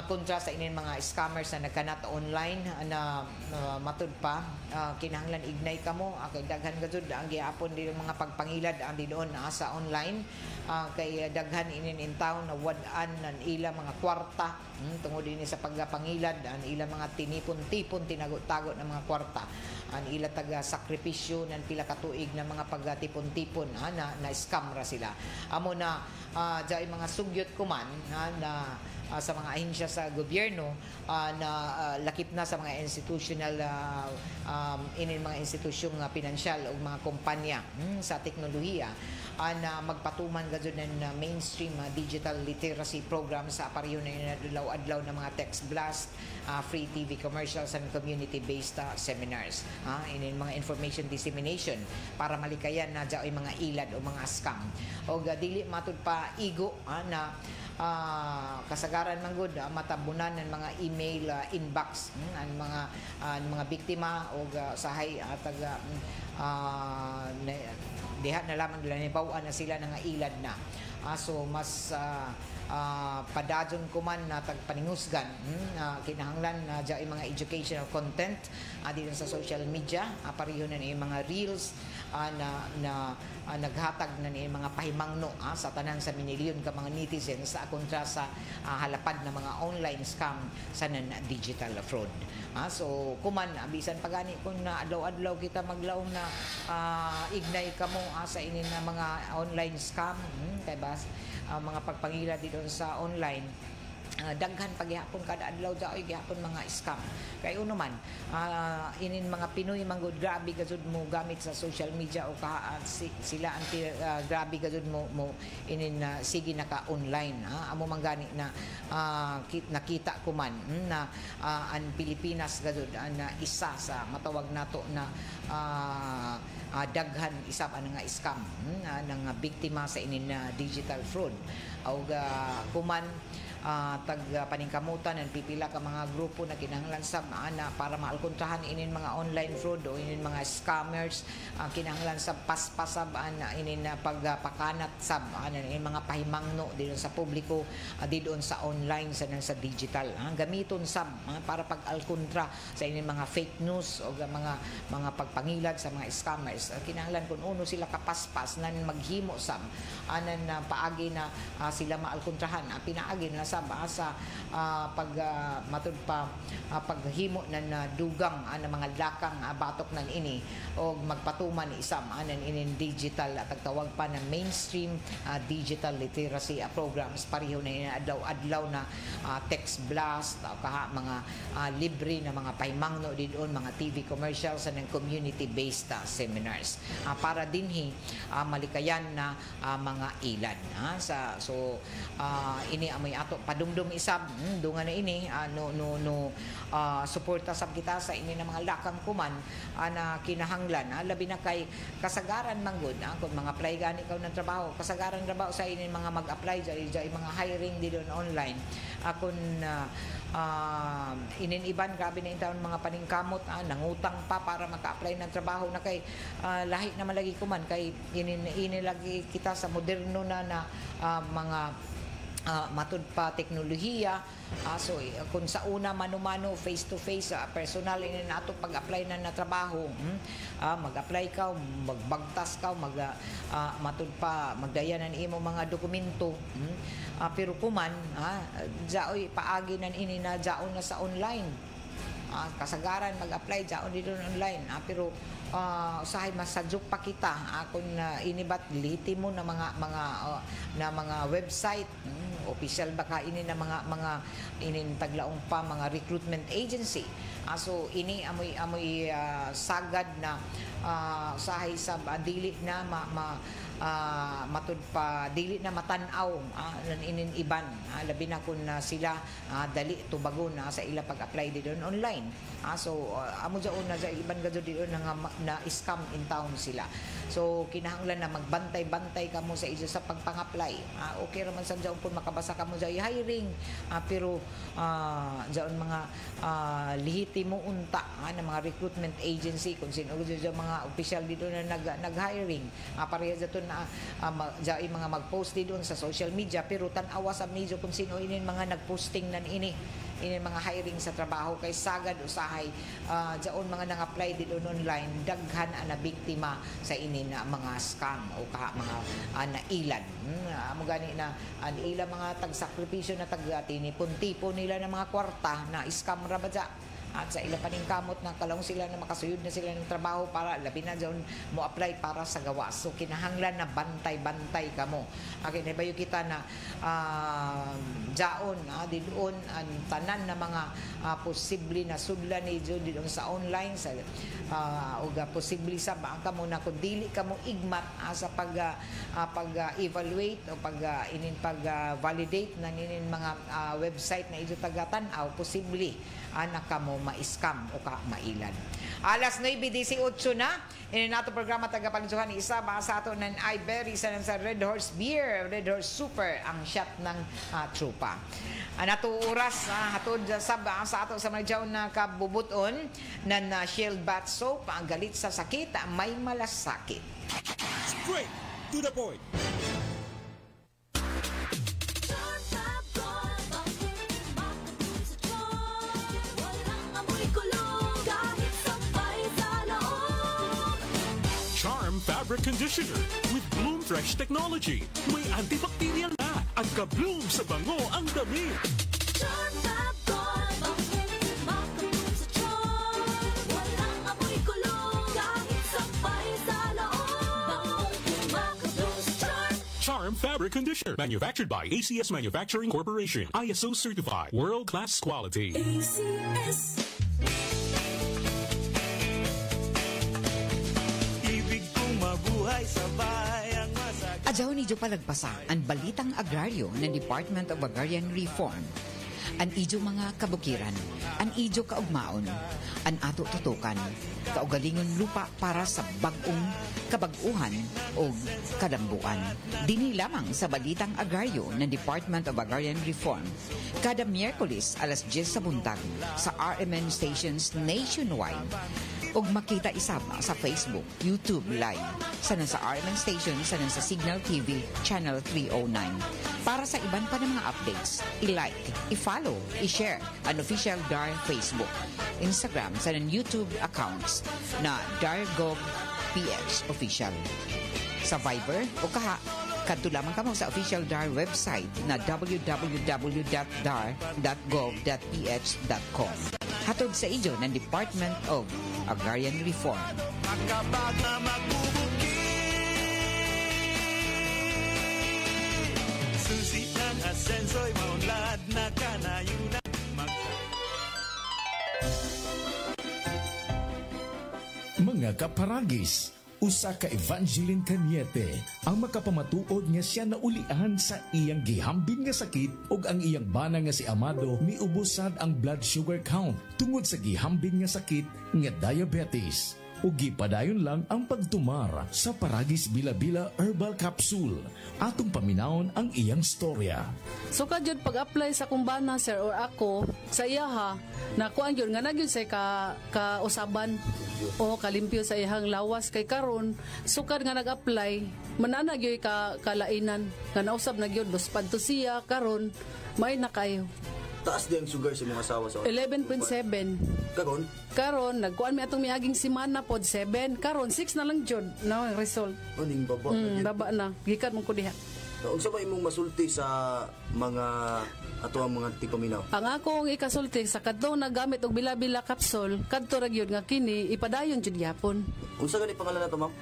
kontra sa inin mga scammers na nagkanat online na matud pa kinahanglan ignay kamo kay daghan gud ang giapon din mga pagpangilad ang doon sa online kay daghan inin in town na wad-an ang ila mga kwarta tungod din sa pagpangilad ang ila mga tinipon-tipon tinago-tago ng mga kwarta ang ila taga sakripisyo ng pila ka tuig na mga pagtipon-tipon na scam ra sila amo na dai mga sugyot kuman na sa mga ahensya sa gobyerno na lakip na sa mga institutional inin mga institusyong pinansyal o mga kumpanya sa teknolohiya na magpatuman gud ng mainstream digital literacy program sa aparyo na adlaw-adlaw ng mga text blast, free TV commercials and community-based seminars. Inin mga information dissemination para malikayan na dyaoy mga ilad o mga scam. O dili matud pa igo na kasagaran man gud matabunan ng mga email inbox ang mga biktima o sahay taga diha na lamang nila nibawaan na sila nga ilad na so mas padadyon ko man na tagpaningusgan kinahanglan na dya mga educational content dito sa social media pareho na ni mga reels na naghatag na ni mga pahimangno sa tanan sa minilyon ka mga netizens sa kontra sa halapad na mga online scam sa digital fraud. So kuman bisan pagani kung na adlaw-adlaw kita maglaom na ignay kamo sa inin na mga online scam kay bas mga pagpangila dito sa online daghan paghihapon kada adlaw daoy gihapon mga scam kay uno man inin mga Pinoy manggod grabe gazud mo gamit sa social media o sila anti grabe gazud mo inin sige naka online amo man gani na nakita ko man na ang Pilipinas gazud na isa sa matawag nato na daghan isap nga scam ng biktima sa inin digital fraud o kuman paningkamutan ng pipila ka mga grupo na kinahanglan sab na para maalkontrahan inin mga online fraud o inin mga scammers kinahanglan sa paspasab inin pagpakanat sab inin mga pahimangno dito sa publiko dito sa online sa digital gamiton sab para pag-alkontra sa inin mga fake news o mga pagpangilad sa mga scammers kinahanglan kun uno sila kapaspas nan maghimo sab anan paagi na sila maalkontrahan pinaagi na sa matud pa paghimo ng dugang ng mga lakang batok nan ini o magpatuman isam anan inin digital at tagtawag pa ng mainstream digital literacy programs pareho na adlaw-adlaw na text blast mga libre na mga paymangno didon mga TV commercials and community based seminars para dinhi malikayan na mga ilad so ini amoy ato padumdum isab dunga na ini suporta sab kita sa ini na mga lakang kuman na kinahanglan labi na kay kasagaran manggod kung mga apply gani ikaw ng trabaho kasagaran trabaho sa ini mga mag-apply dyan mga hiring didon online kung inin-iban grabe na yung mga paningkamot nangutang pa para maka-apply ng trabaho na kay lahi na malagi kuman kay inilagi kita sa moderno na mga matud pa teknolohiya. So kung sa una mano-mano, face-to-face, personal ini nato pag-apply na trabaho, mag-apply ka, magbagtas ka, matud pa magdayanan imo mga dokumento. Pero kuman, jaoy paagi nan ini na jaon na sa online. Kasagaran mag-apply jaon dito online. Pero usahay masadjuk pa kita kung inibat liti mo na mga website, official baka ini na mga inin taglaong pa mga recruitment agency. So ini amoy sagad na usahay sa dili na matud pa dili na matanaw inin iban, labi na kun sila dali tubagon sa ila pag-apply dito online. So amo jaon na sa iban gadto dito na scam in town sila. So kinahanglan na magbantay-bantay kamo sa isa sa pagpang-apply. Okay ra man sa jaon kun makabasa kamo sa hiring, pero jaon mga lehitimo unta na mga recruitment agency kung sino mga official dito na nag-hiring, pareha jaton na jay mga mag-post doon sa social media, pero tan-awa sa medyo kung sino inin mga nag-posting nan ini mga hiring sa trabaho kay sagad usahay jaon mga nang-apply dito online daghan na biktima sa ini na mga scam o mga nailan. Amo gani na ila mga tagsakripisyo na tinipon-tipon nila ng mga kwarta na scam ra ba dya. At sa ila paningkamot na kalong sila na makasuyod na sila ng trabaho para labi na dyan mo apply para sa gawas. So kinahanglan na bantay-bantay kamo. Nabayo kita na jaon didoon ang tanan na mga posible na sudlan ni didoon sa online sa uga posible sa bangka mo na kung dili kamo igmat sa pag-evaluate o pag-validate na ninin mga website na ito taga-tanaw, posible anak kamo ma-scam o mailan. Alas 9:18 na. Ini nato programa tagapalinsuhan ni isa sa ato ng Iberry sa Red Horse Beer, Red Horse Super ang shot ng trupa. Nato oras hatod sa ato sa mga na kabubuton ng Shield Bath Soap ang galit sa sakit may malasakit. Straight to the point. Fabric conditioner with Bloom Fresh technology. May antibacterial na at ka-bloom sa bango ang damit. Charm Fabric Conditioner, manufactured by ACS Manufacturing Corporation, ISO certified, world-class quality. ACS. Adyaw ni Ijo palagpasa ang balitang agraryo ng Department of Agrarian Reform. An ijo mga kabukiran, an ijo kaugmaon, an ato tutukan, kaugalingon lupa para sa bagong kabaguhan o kadambuan. Dini lamang sa balitang agraryo ng Department of Agrarian Reform. Kada Miyerkules alas 10 sa buntag sa RMN stations nationwide. Og makita isab sa Facebook, YouTube Live, sanan sa RMN Station, sanan sa Signal TV, Channel 309. Para sa iban pa ng mga updates, i-like, i-follow, i-share ang official DAR Facebook, Instagram, sanan YouTube accounts na DAR.gov PH Official. Sa Viber o kaha, kadto lamang kamo sa official DAR website na www.dar.gov.ph.com. Hatod sa ijo ng Department of Agrarian Reform. Mga kaparagis, usa ka Evangeline Cañete ang makapamatuod nga siya naulian sa iyang gihambin nga sakit ug ang iyang bana nga si Amado miubusad ang blood sugar count tungod sa gihambin nga sakit nga diabetes. Ugi padayon lang ang pagtumar sa Paragis Bila-Bila Herbal Capsule. Atong paminawon ang iyang storya. So kadyod pag-apply sa kumbana sir or ako sa iya ha, nakuan yun nga nagyod sa kausaban o kalimpyo sa iyang lawas kay karon sukad nga nag-apply mananag yoy kalainan nga nausab nagyod dos padto siya karon may na kayo. Taas din ang sugar sa mga asawa sa 11.7. Karon nagkuan mi atong miaging simana pod 7. Karon 6 na lang jud na ang result. Aning baba. Baba na. Gikan mo ko diha. Unsa ba imong masulti sa mga ato ang mga tipaminaw? Ang akong ikasulti sa kadto nagamit og bila-bila capsule kadto ra gyud nga kini ipadayon jud gyapon. Unsa gani pangalan nato ma'am?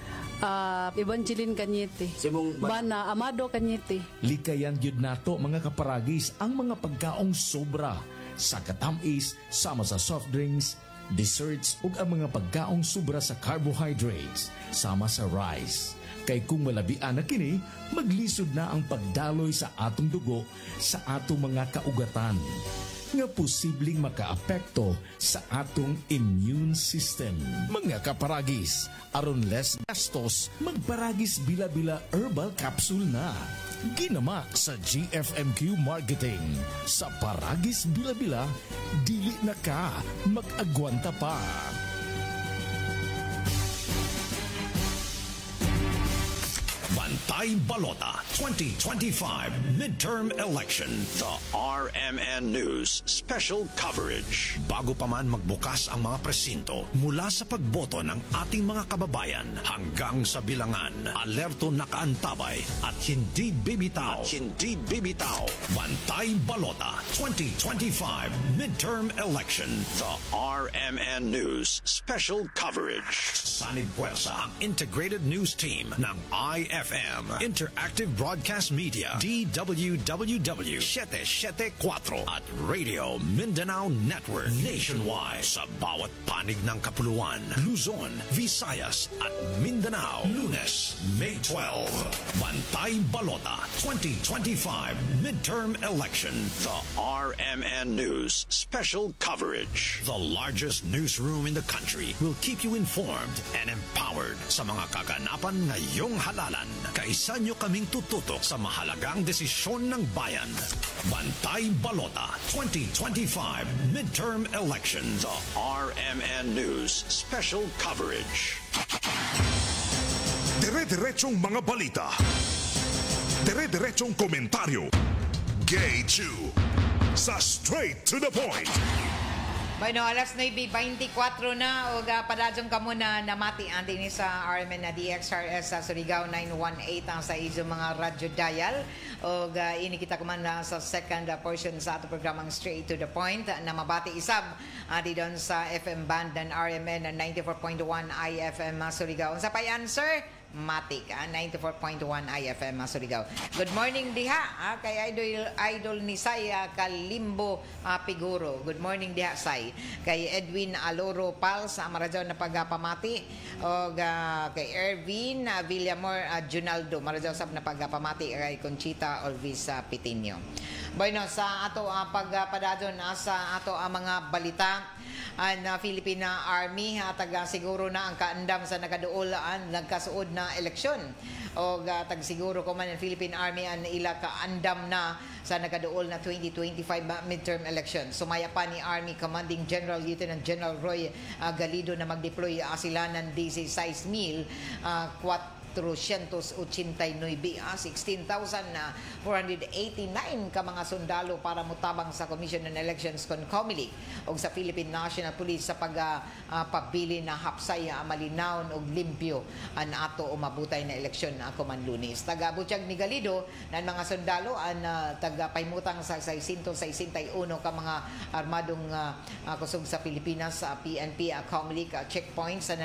Evangeline Cañete. Simong Bana Amado Cañete. Likayan gyud nato mga kaparagis ang mga pagkaong sobra sa katamis sama sa soft drinks, desserts ug ang mga pagkaong sobra sa carbohydrates sama sa rice. Kay kung malabian na kini, maglisod na ang pagdaloy sa atong dugo sa atong mga kaugatan nga posibleng makaapekto sa atong immune system. Mga kaparagis, aron less gastos, magparagis Bila-Bila Herbal Capsule na. Ginama sa GFMQ Marketing. Sa Paragis Bila-Bila, dili na ka mag-agwanta pa. Bantay Balota 2025 Midterm Election. The RMN News Special Coverage. Bago pa man magbukas ang mga presinto, mula sa pagboto ng ating mga kababayan hanggang sa bilangan, alerto nakaantabay at hindi bibitaw. Bantay Balota 2025 Midterm Election. The RMN News Special Coverage. Sanib Puwersa ang Integrated News Team ng IFM Interactive Broadcast Media, DWWW 774 at Radio Mindanao Network nationwide sa bawat panig ng Kapuluan, Luzon, Visayas at Mindanao. Lunes, May 12. Bantay Balota 2025 Midterm Election. The RMN News Special Coverage. The largest newsroom in the country will keep you informed and empowered sa mga kaganapan ngayong halalan. Kaisa nyo kaming tututok sa mahalagang desisyon ng bayan. Bantay Balota 2025 Midterm Election. The RMN News Special Coverage. Dire-diretsong mga balita. Dire-diretsong komentaryo. Gay Chu sa Straight to the Point. Bueno, alas 9:24 na o padadyong kamo na namati ang din sa RMN na DXRS sa Surigao 918 ang sa iso mga radyo dial o ini kita kuman na sa second portion sa ato programang Straight to the Point na mabati isab di doon sa FM band ng RMN na 94.1 IFM Surigao. Sa pay-answer Matik, 94.1 IFM Surigao. Good morning diha kay idol ni Say Kalimbo Piguro. Good morning diha Say. Kay Edwin Aloro Pals maradyaw na pagpamati o kay Ervin Villamor Junaldo maradyaw sab na pagpamati kay Conchita Olvis Pitinio. Bueno, sa ato pagpadadon sa ato mga balita ang Philippine Army taga siguro na ang kaandam sa nakaduol nagkasuod na eleksyon o tag siguro ko man ang Philippine Army ang ila kaandam na sa nakaduol na 2025 midterm election. Sumaya pa ni Army Commanding General Lieutenant General Roy Galido na mag-deploy sila ng 16,489 16,489 ka mga sundalo para mutabang sa Commission on Elections kon COMELEC o sa Philippine National Police sa pagpabili na hapsay malinaw og limpyo an ato umabutay na eleksyon ako man Lunes. Taga-butyag ni Galido na mga sundalo an taga-paymutang sa 661 ka mga armadong kusog sa Pilipinas PNP COMELEC checkpoints sa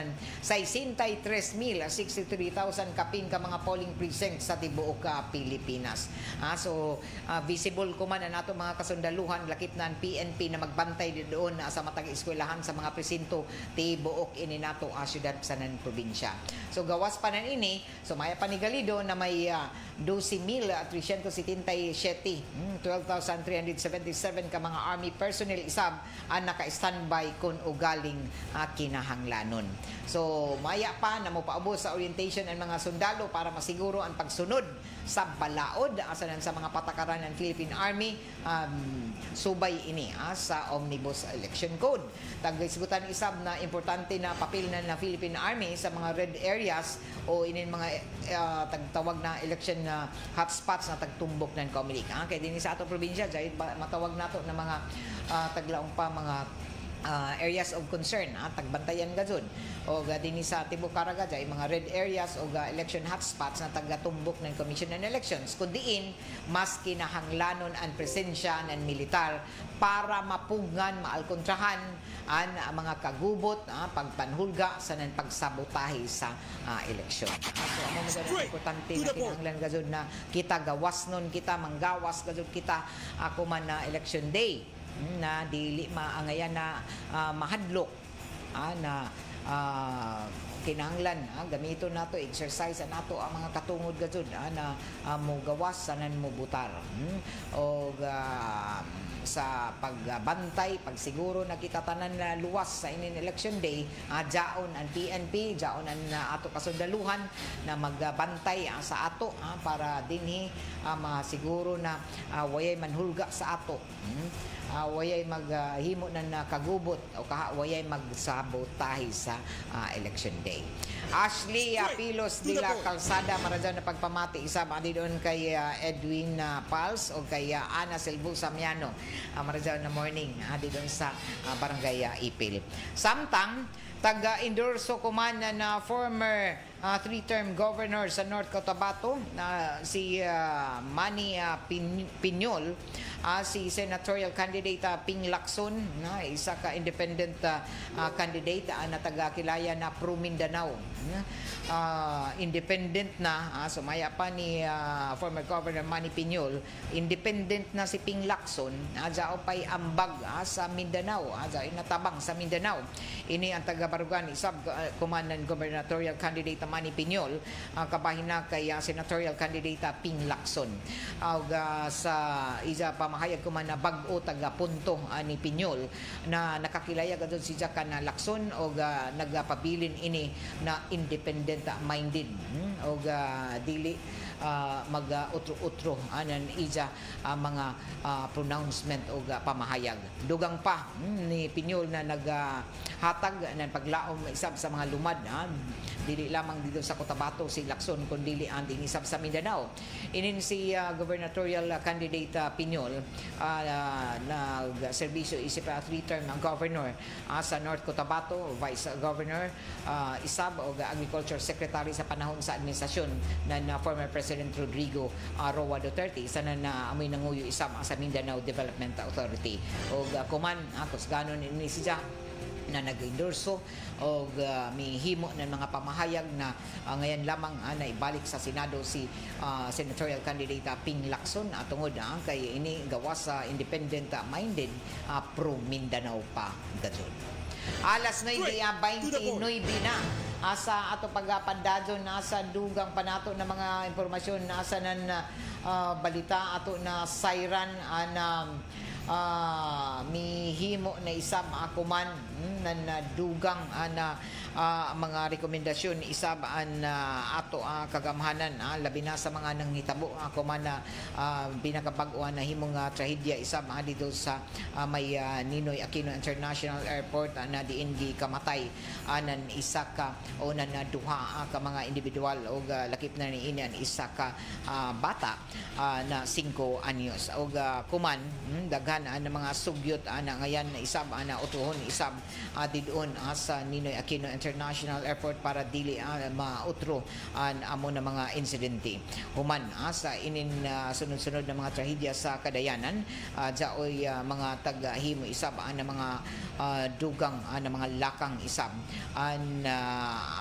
63,063 1,000 kapin ka mga polling precincts sa tibuok Pilipinas. So visible kuman na nato mga kasundaluhan lakip na ang PNP na magbantay doon sa matag eskwelahan sa mga presinto tibuok ini nato syudad sa nan probinsya. So gawas pa nan ini, so maya panigalido na may 12,377 12,377 ka mga army personnel isab ang naka-standby kun ugaling kinahanglanon. So maya pa na mo paubos sa orientation ang mga sundalo para masiguro ang pagsunod sa balaod asanan sa mga patakaran ng Philippine Army subay ini sa Omnibus Election Code. Tagisgutan isab na importante na papel na Philippine Army sa mga red areas o inin mga tagtawag na election hotspots na tagtumbok ng Comelec. Kaya din sa ato probinsya dahil matawag nato na mga taglaong pa mga areas of concern, tagbantayan gazon o din sa Tibuok Caraga ay mga red areas o election hotspots na tagatumbok ng Commission on Elections kundiin mas kinahanglanon ang presensya ng militar para mapugngan, maalkontrahan ang mga kagubot, pagpanhulga sa ng pagsabotahe sa eleksyon. So amo mo importante na kinahanglan gazon na kita gawas nun kita manggawas gazon kita ako man na election day na dili maangayan na mahadlok na kinahanglan gamito nato exercise nato ang mga katungod gazud na mo gawas sanan mo butar o sa pagbantay pagsiguro na kita tanan na luwas sa inin election day jaon ang PNP jaon ang ato kasundaluhan na magbantay sa ato para dinhi masiguro na wayay manhulga sa ato wayay maghimo na kagubot o wayay magsabotahe sa election day. Ashley Pilos de la Calzada maradyo na pagpamati isa adi doon kay Edwin Pals o kay Ana Silvo Samiano maradyo na morning adi doon sa Barangay Ipil. Samtang taga-endorso kuman na former 3-term governor sa North Cotabato na si Manny Piñol, si senatorial candidate Ping Lacson na isa ka independent candidate na taga-kilaya na Pro Mindanao. Independent na sumaya pa ni former governor Manny Piñol, independent na si Ping Lacson adjao pay ambag sa Mindanao, adjao inatabang sa Mindanao. Ini ang taga-Barugan isab kumanan gubernatorial candidate Manny Piñol kabahin na kay senatorial candidate Ping Lacson. Sa isa pamahayag kuman na bag-o taga-punto ni Piñol na nakakilaya gadon si Jacan Lacson o nagpabilin ini na independent minded o dili mag-utro-utro anan ija mga pronouncement o pamahayag. Dugang pa ni Piñol na naghatag ng paglaom isab sa mga lumad dili lamang dito sa Cotabato si Lacson kundi ang isab sa Mindanao. Inin si gubernatorial candidate Piñol na serbisyo isip 3-term ang governor sa North Cotabato, vice governor isab o agriculture secretary sa panahon sa administrasyon na former President Rodrigo Roa Duterte isa na amoy nanguyo isab sa Mindanao Development Authority o kuman akos ganon ini siya na nag-endorso o mihimo ng mga pamahayag na ngayon lamang na ibalik sa Senado si senatorial candidate Ping Lacson tungod kay ini gawas sa independent minded pro Mindanao pa gadyon. Alas 9:29 na asa ato pagpandadyon nasa dugang panato na mga impormasyon nasa nan balita ato na siren na mihimo na isab akuman na dugang na mga rekomendasyon isab an ato kagamhanan labi na sa mga nanghitabo ako man na pinakabag-uan na himong trahedya isab dito sa may Ninoy Aquino International Airport na diin kamatay anan isa ka o na duha ka mga individual o lakip na ni inan isa ka bata na 5 anyos o kuman daghan daghan ang mga sugyot na ngayon na isab na utuhon isab didon sa Ninoy Aquino International Airport para dili mautro ang amo na mga insidente. Human sa inin sunod-sunod na mga trahedya sa Kadayanan, jaoy mga taghimo isab na mga dugang na mga lakang isab an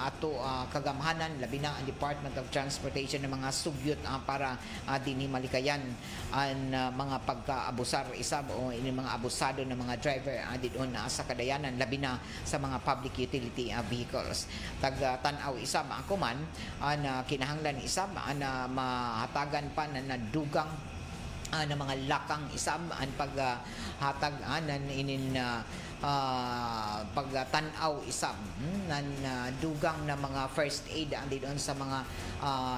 ato kagamhanan labi na ang Department of Transportation ng mga sugyot para dinhi malikayan ang mga pagkaabusar isab o ini mga abusado ng mga driver didon sa Kadayanan labi na sa mga public utility vehicles. Tan-aw isab ako man na kinahanglan isab na mahatagan pa na dugang na mga lakang isab ang paghatag nan inin pagtanaw isab nan dugang na mga first aid andon sa mga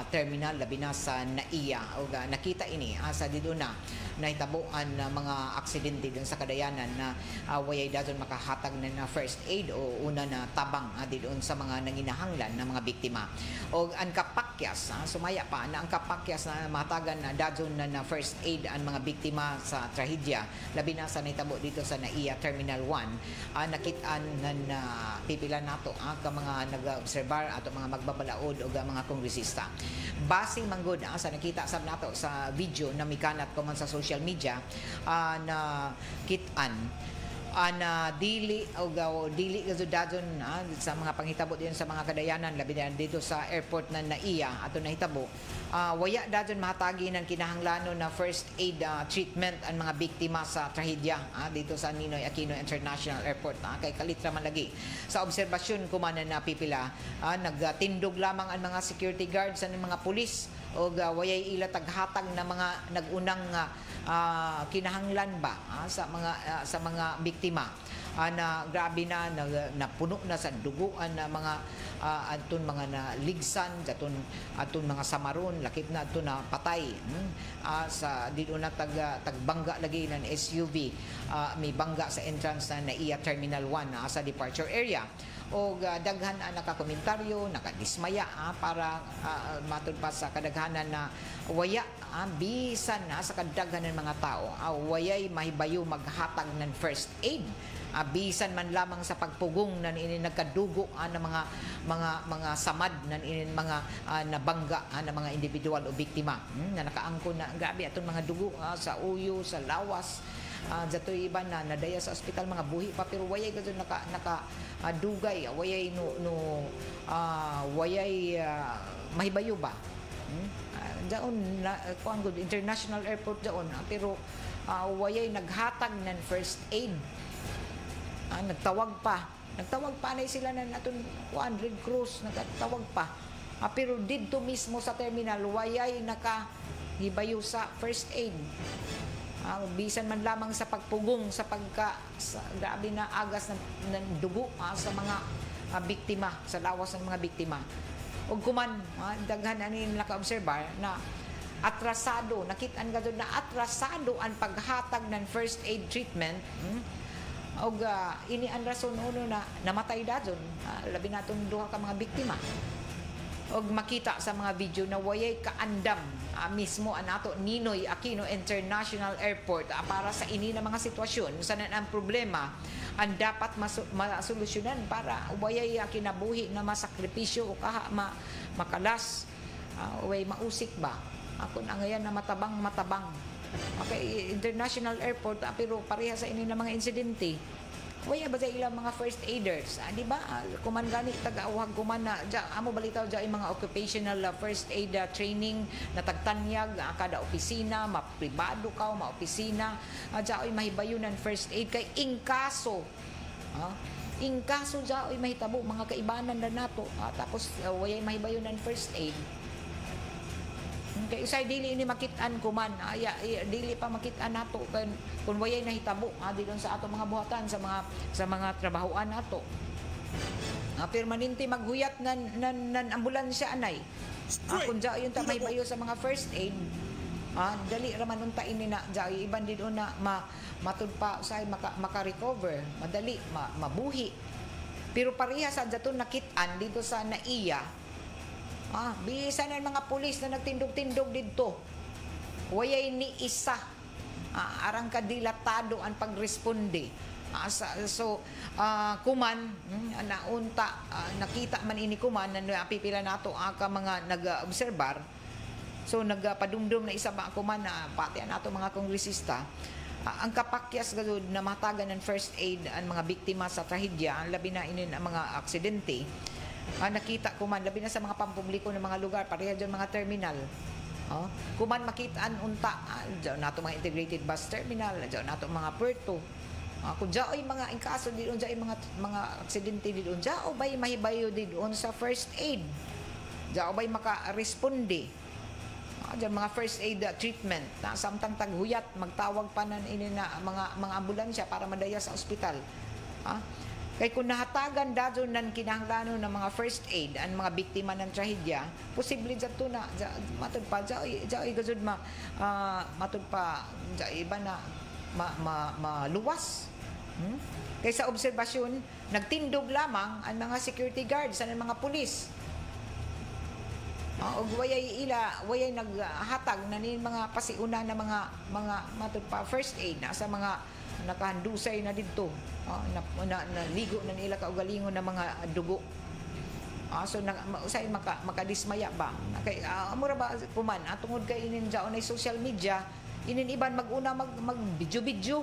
terminal labi na sa NAIA o nakita ini sa didto na nahitabuan na mga aksidente dun sa Kadayanan na wayay dadon makahatag na first aid o una na tabang didon sa mga nanginahanglan na mga biktima. O ang kapakyas sumaya pa na ang kapakyas na mahatagan na dadon na first aid ang mga biktima sa trahedya labi na sa nahitabo dito sa NAIA Terminal 1 nakitaan na pipila nato ka mga nag-obserbar ato mga magbabalaod o mga kongresista. Base manggod sa nakita sab nato sa video na mikanat ko man sa social media na kitaan ana dili gazudadon sa mga panghitabo diyan sa mga Kadayanan labi na dito sa airport na NAIA ato nahitabo waya dadon mahatagi ng kinahanglanon na first aid treatment ang mga biktima sa trahedya dito sa Ninoy Aquino International Airport kay kalitra man lagi sa obserbasyon ko man na napipila nagtindog lamang ang mga security guards ang mga pulis o wayay ila taghatag na mga nagunang kinahanglan ba sa mga biktima na grabe na napuno na sa duguan na mga aton mga naligsan aton mga samaron lakip na aton na patay sa dito na tagbangga lagi ng SUV may bangga sa entrance na NAIA Terminal 1 sa departure area o daghan nakakomentaryo nakadismaya para matud pa sa kadaghanan na waya bisan sa kadaghanan ng mga tao wayay mahibayo maghatag ng first aid bisan man lamang sa pagpugong na ini nagkadugo na mga samad na ini mga nabangga na mga individual o biktima na nakaangkon na grabe atong mga dugo sa uyo sa lawas dato iba na nadaya sa ospital mga buhi pa pero wayay gadto naka dugay wayay wayay mahibayo ba daon kuan gud international airport daon pero wayay naghatag ng first aid nagtawag pa na sila na naton Red Cross nagtawag pa pero didto mismo sa terminal wayay nakahibayo sa first aid bisan man lamang sa pagpugong sa grabe na agas ng dugo sa mga biktima sa lawas ng mga biktima ug kuman daghan ani naka-obserbar na atrasado nakitaan gadto na atrasado ang paghatag ng first aid treatment og ini ang rason uno na namatay dadon labi natong duha ka mga biktima og makita sa mga video na wayay kaandam mismo anato Ninoy Aquino International Airport para sa ini na mga sitwasyon sa ang problema ang dapat masolusyonan para wayay kinabuhi na masakripisyo o makalas way mausik ba ako na ngayon na matabang okay international airport pero pareha sa ini na mga insidente waya ba sa ilang mga first aiders di ba kuman gani tagawag kuman na amo balitaw dya yung mga occupational first aid training na tagtanyag kada opisina mapribado ka maopisina dya ay mahibayunan first aid kay ingkaso dya ay mahitabo mga kaibanan na nato tapos waya mahibayunan first aid kay usay dili ini makitaan kuman dili pa makitaan nato kun wayay nahitabo didon sa ato mga buhatan sa mga trabahoan nato permanente maghuyat nan ambulansya anay kun dya yun ta mahibayo sa mga first aid dali ra man unta ini na dya iban didon na matud pa usay maka-recover madali mabuhi pero pareha sa daton nakitaan dito sa NAIA bisan ang mga pulis na nagtindog-tindog dito wayay ni isa Arang ka dilatado ang pagresponde. Kuman naunta nakita man ini kuman na pipila nato ka mga nag-obserbar. So nagpadumdum na isa ba kuman na pati nato mga kongresista. Ang kapakyas gud na matagan ng first aid ang mga biktima sa trahedya, ang labi na inin ang mga aksidente. Nakita kuman labi na sa mga pampubliko ng mga lugar, pareha dyan mga terminal. Kuman makitaan unta dyan nato mga integrated bus terminal, dyan nato mga puerto. Kung dyan ay mga inkaso dito, dyan ay mga aksidente dito, dyan o ba'y mahibayo dito sa first aid, dyan o ba'y makaresponde. Diyan mga first aid treatment na samtang taghuyat magtawag pa na ini na mga ambulansya para madaya sa ospital. Kay kung nahatagan dadyo nan kinahanglanon ng mga first aid ang mga biktima ng trahedya, posible dito na matud pa dyan gazud matud pa dyan iba na maluwas. Kay sa obserbasyon nagtindog lamang ang mga security guards ang mga pulis. Og wayay naghatag na nin mga pasiuna na mga matud pa first aid na sa mga nakahandusay na didto. Naligo na nila kaugalingon na mga dugo. So usay makadismaya ba? Kay amura ba kuman tungod kay inin jaon ay social media, inin iban maguna mag-video.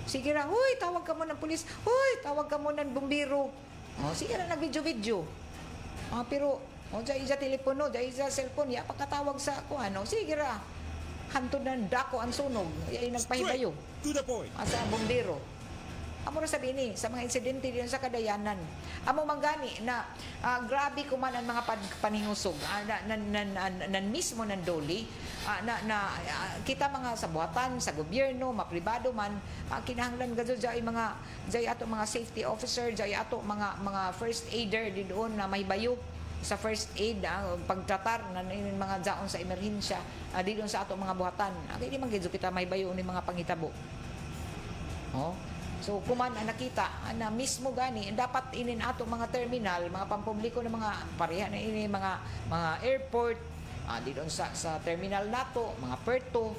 Sige ra, huy, tawag ka mo ng pulis. Huy, tawag ka mo ng bumbiro. Sige ra nag-video. Pero dyan isa telepono, dyan isa cellphone, ya pagkatawag sa sige ra. Hantod ng dako ang sunog, ay nagpahibayo. To the point. Sa bombero. Amo na sabihin ni, sa mga insidente din sa Kadayanan. Amo manggani na grabe kuman ang mga paningusog. Nan mismo ng doli. Kita mga sa buhatan, sa gobyerno, mapribado man, kinahanglan gado dyan ato mga safety officer, dyan ato mga first aider din doon na may bayo sa first aid, pagtratar na mga daon sa emerhensya, di doon sa ato mga buhatan. Hindi man gid kita may bayo ni mga panghitabo. So kuman nakita na mismo gani dapat inin ato mga terminal, mga pampubliko na mga pareha na ini mga airport, di doon sa terminal nato, mga puerto.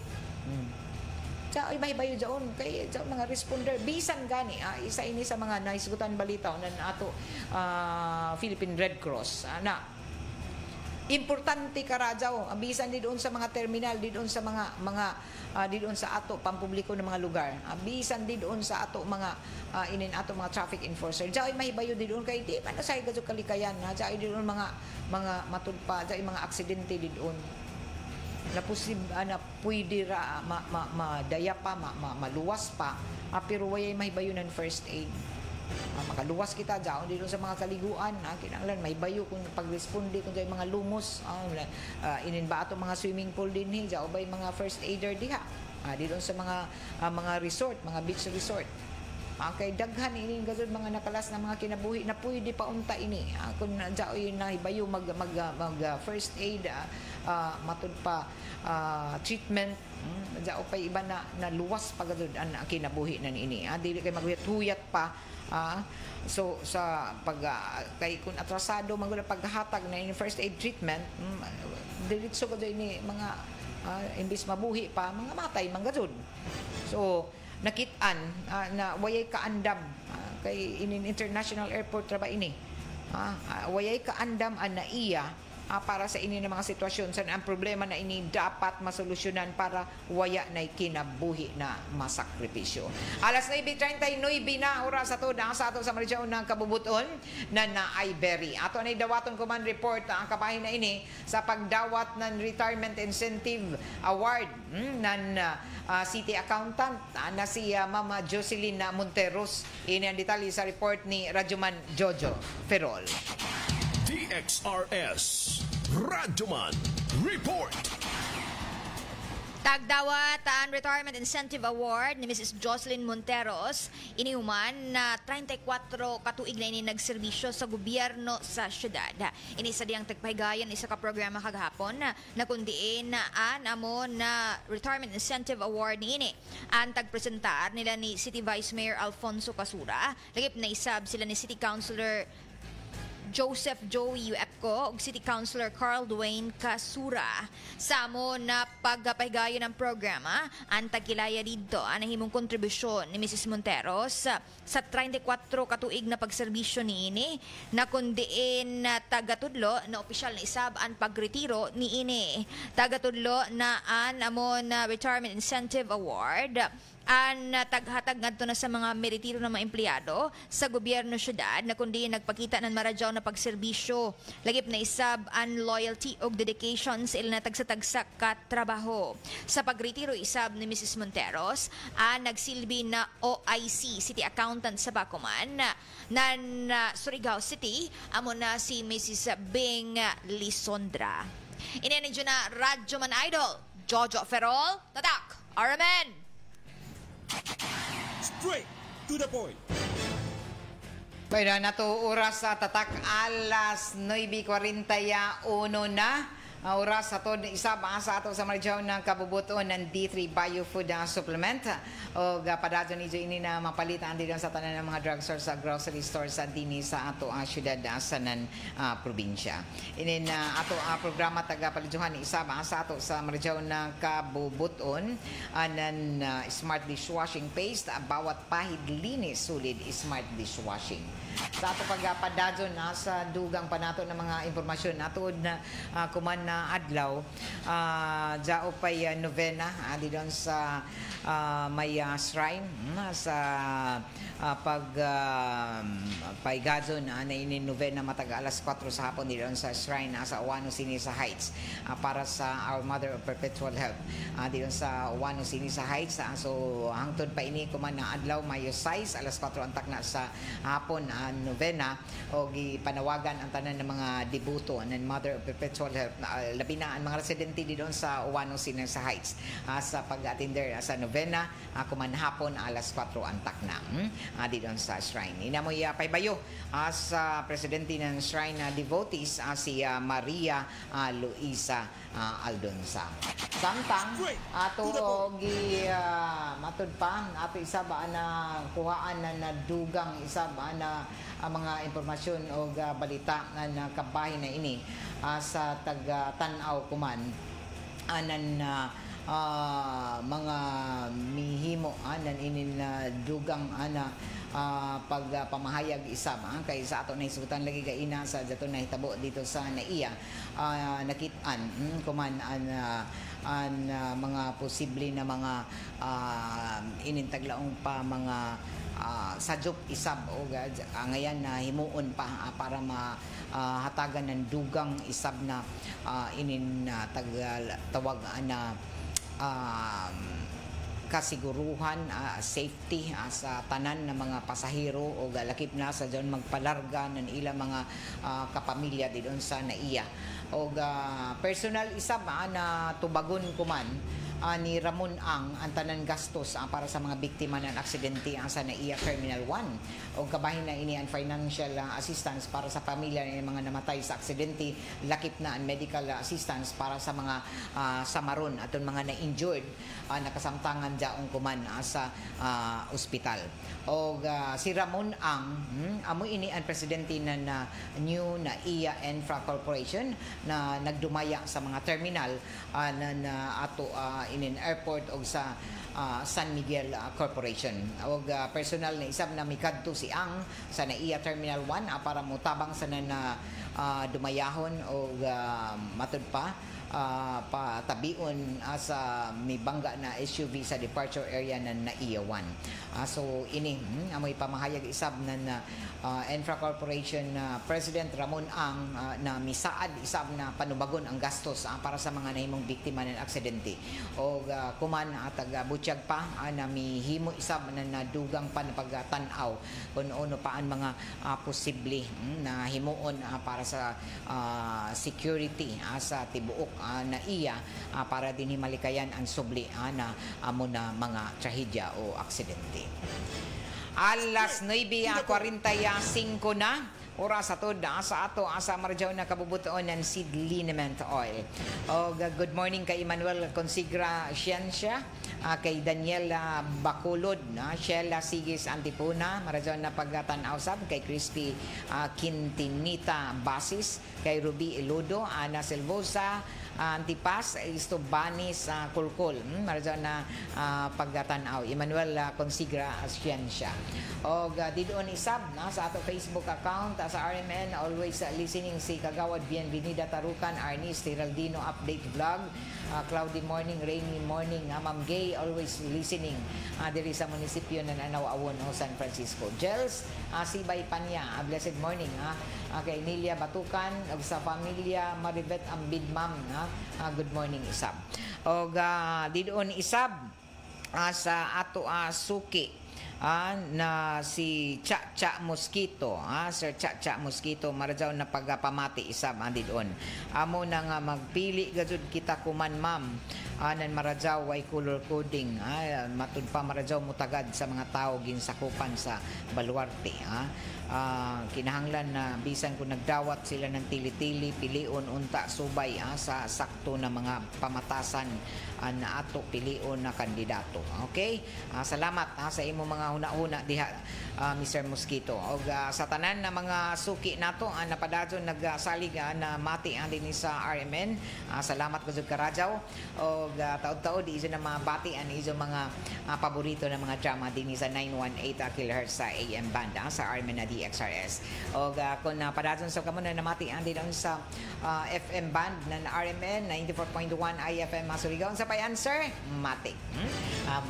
Ay mahibayo dyan kay dyan mga responder bisan gani isa ini sa mga naisgutan balita na ato Philippine Red Cross na importante karadyaw bisan di doon sa mga terminal, di doon sa di doon sa ato pampubliko ng mga lugar, bisan di doon sa ato mga inin ato mga traffic enforcer dyan ay mahibayo di doon kay di man sa gadyo kalikayan dyan di doon mga matudpa dyan mga aksidente di doon na pwede ra madaya pa maluwas pa pero wayay mahibayo ng first aid. Makaluwas kita dyan dito sa mga kaliguan kinahanglan mahibayo kung pagresponde kung dyan mga lumos inin ba ato mga swimming pool din dyan o ba yung mga first aider diha dito sa mga resort, mga beach resort. Kay daghan ini gazud mga nakalas na mga kinabuhi na pwede pa unta ini kung dyan na hibayo mag first aid matud pa treatment dyan o pa iba na luwas pa gazud ang kinabuhi na ini dili kay maghuyat-huyat pa. So sa kay kung atrasado man gud paghatag na in first aid treatment diretso gud ini mga imbis mabuhi pa mga matay man gud. So nakitaan na wayay kaandam kay inin international airport ra ba ini wayay kaandam an naiya para sa ini ng mga sitwasyon sa ang problema na ini dapat masolusyonan para waya na kinabuhi na masakripisyo. Alas 9:39 na oras sa ato sa marisyon ng kabubuton na Ibery. Ato na dawaton ko man report ang kabahin na ini sa pagdawat ng Retirement Incentive Award ng City Accountant na si Mama Jocelyn Monteros. Ini ang detalye sa report ni Radyoman Jojo Ferrol. DXRS Radyoman Report. Tagdawat ang Retirement Incentive Award ni Mrs. Jocelyn Monteros inihuman na 34 katuig na ini nagserbisyo sa gobyerno sa syudad. Ini sa diyang tagpahigayon isa ka programa kagahapon na kundiin na amon na Retirement Incentive Award ni ini. Ang tagpresentar nila ni City Vice Mayor Alfonso Casura, lagip na isab sila ni City Councilor Joseph Joey Epco ug City Councilor Carl Dwayne Kasura. Samo na pagpahigayon ng programa ang tagkilaya dito ang nahimong kontribusyon ni Mrs. Monteros sa 34 katuig na pagserbisyo niini na kundiin na tagatudlo na opisyal na isab ang pagretiro niini. Tagatudlo na an amon Retirement Incentive Award ang taghatag ngadto na sa mga meritiro ng mga empleyado sa gobyerno syudad na kundi nagpakita ng maradyaw na pagserbisyo lagip na isab ang loyalty o dedication sa ilang tagsa-tagsa katrabaho. Sa pagretiro isab ni Mrs. Monteros ang nagsilbi na OIC City Accountant sa Bacoman nan Surigao City amo na si Mrs. Bing Lisondra. Inenadyo na Radyo Man Idol Jojo Ferrol, tatak RMN. Straight to the point. Pero nato oras sa tatak alas 9:41 na. Oras sa to isa ba sa ato sa marjaw ng kabubuton ng D3 Biofood Supplement o padadyo ni ini na mapalitan din sa tanan ng mga drugstores sa grocery stores sa dini sa ato syudad sa nan probinsya. Inin ato programa taga palijuhan isa ba sa ato sa marjaw ng kabubuton anan smart dishwashing paste bawat pahid linis sulid smart dishwashing. Sa ato pagpadadyo na sa dugang panato ng mga impormasyon nato na kuman na adlaw dao pay novena di doon sa may shrine sa paigadon na ini novena matag alas 4 sa hapon di doon sa shrine sa Uwano Sinisa Heights para sa Our Mother of Perpetual Help di doon sa Uwano Sinisa Heights. So hangtod pa ini kuman na adlaw Mayo 6 alas 4 antak na sa hapon novena o gipanawagan ang tanan ng mga debuto ng Mother of Perpetual Help labi na ang mga residente di doon sa Uwano Sinisa Heights sa pag-attender sa novena kuman hapon alas 4 antak na di doon sa shrine. Inamoy paybayo sa presidente ng shrine devotees si Maria Luisa Aldonza. Samtang ato gi matud pa ato isa ba na kuhaan na dugang isa ba na mga impormasyon o balita na kabahin na ini sa taga-tanaw kuman anan mga mihimo anan inin dugang ana pagpamahayag isab kay sa ato na isutan lagi kaina sa dato na hitabo dito sa NAIA nakitaan kuman an mga posible na mga inintaglaong pa mga sadyop isab o ngayon na himuon pa para mahatagan ng dugang isab na tawag na kasiguruhan, safety sa tanan ng mga pasahero o galakip na sa dyan magpalarga ng ilang mga kapamilya dito sa NAIA. O personal isab na tubagon kuman ni Ramon ang tanan gastos para sa mga biktima ng aksidente sa NAIA Terminal 1 o kabahin na ini ang financial assistance para sa pamilya ng mga namatay sa aksidente, lakip na ang medical assistance para sa mga samaron at mga na-injured nakasamtangan daong kuman sa ospital. O si Ramon ang amo ini ang presidente na new NAIA Infra Corporation na nagdumaya sa mga terminal na ato inin airport o sa San Miguel Corporation. O personal na isab na mikadto si ang sa NAIA Terminal 1 para mutabang sa na dumayahon o matud pa patabion sa may bangga na SUV sa departure area ng NAIA 1. So ini amoy pamahayag isab na Infra Corporation President Ramon Ang na misaad isab na panubagon ang gastos para sa mga nahimong biktima ng aksidente o kuman atag butyag pa na mihimo isab na nadugang pa na pagtanaw kung ano pa ang mga posible na himuon para sa security sa tibuok NAIA para din himalikayan ang subli na amo na mga trahedya o aksidente. Alas 9:45 na oras atod sa ato asa marjaw na kabubuton ng seed liniment oil. O good morning kay Emmanuel Consigra Ciencia, kay Daniel Bacolod, Sheila Sigis Antipuna, marjaw na pagtanaw sab kay Crispy Quintinita Basis, kay Ruby Eludo, Ana Silvosa, Antipas, Istobanis, Kulkul, marjaw na pagtanaw. Emmanuel Consigra Ciencia. O didon isab sa ato Facebook account sa RMN, always listening si Kagawad Bienvenida Tarukan, Arnis Tiraldino update vlog, cloudy morning, rainy morning, Ma'am Gay always listening diri sa munisipyo ng Anaw-Awon o San Francisco. Gels Sibay Panya, blessed morning kay Nilia Batukan ug sa pamilya Maribet Ambidmam, good morning isab. Og didon isab sa ato suki na si Cha Mosquito, Sir Cha Mosquito, marjaw na pagpamati isab andidon. Amo na nga magpili gajud kita kuman ma'am, nan marjaw way color coding, matud pa marjaw mutagad sa mga tao ginsakupan sa Baluarte. Kinahanglan na bisan kung nagdawat sila ng tili-tili, pilion unta subay sa sakto na mga pamatasan na ato pilion na kandidato. Okay? Salamat sa imo mga huna-huna diha, Mr. Mosquito. Og sa tanan na mga suki nato napadadyon nagsalig na mati din sa RMN. Salamat ko jud karajaw. Og taud-taud iso na mga bati iso mga paborito na mga drama din sa 918 kHz sa AM band sa RMN na DXRS. Og kung napadadyon sa kamo na namati din sa FM band ng RMN 94.1 IFM Surigao. Sa pay-answer, matik.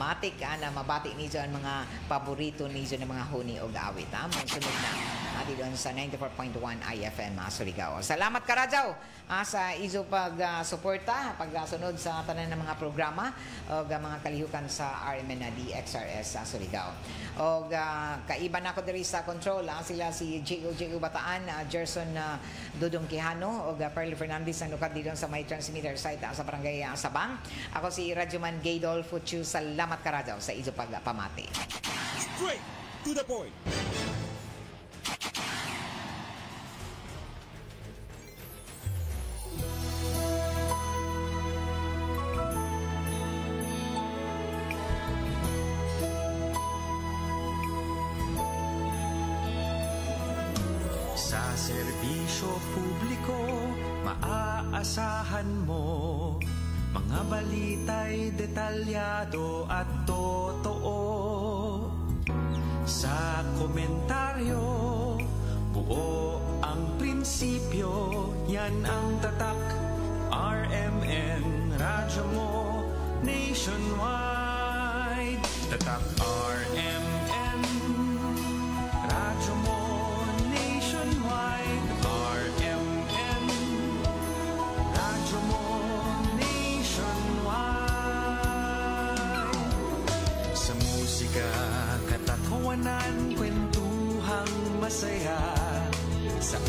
Matik na mabati niyo ang mga paborito niyo ng mga huni o awit. Magsunod na doon sa 94.1 IFM Surigao. Salamat Karajaw sa iso pag-suporta, pagsunod sa tanan ng mga programa o mga kalihukan sa RMN na DXRS sa Surigao. O kaiba na ako diri sa control, sila si J.O. Bataan, Gerson Dudong Quijano o Perly Fernandez na lukat dito sa may transmitter site sa Barangay Sabang. Ako si Radyoman Gaydol Futsu. Salamat Karajaw sa iso pagpamati. Straight to the point. Sa serbisyo publiko, maaasahan mo mga balita'y detalyado at totoo. Sa komentaryo, buo ang prinsipyo. Yan ang tatak, RMN, radyo mo nationwide. Tatak RMN, radyo mo nationwide. RMN, radyo mo nationwide. Sa musika, katatawanan, kwentuhang masaya. Sa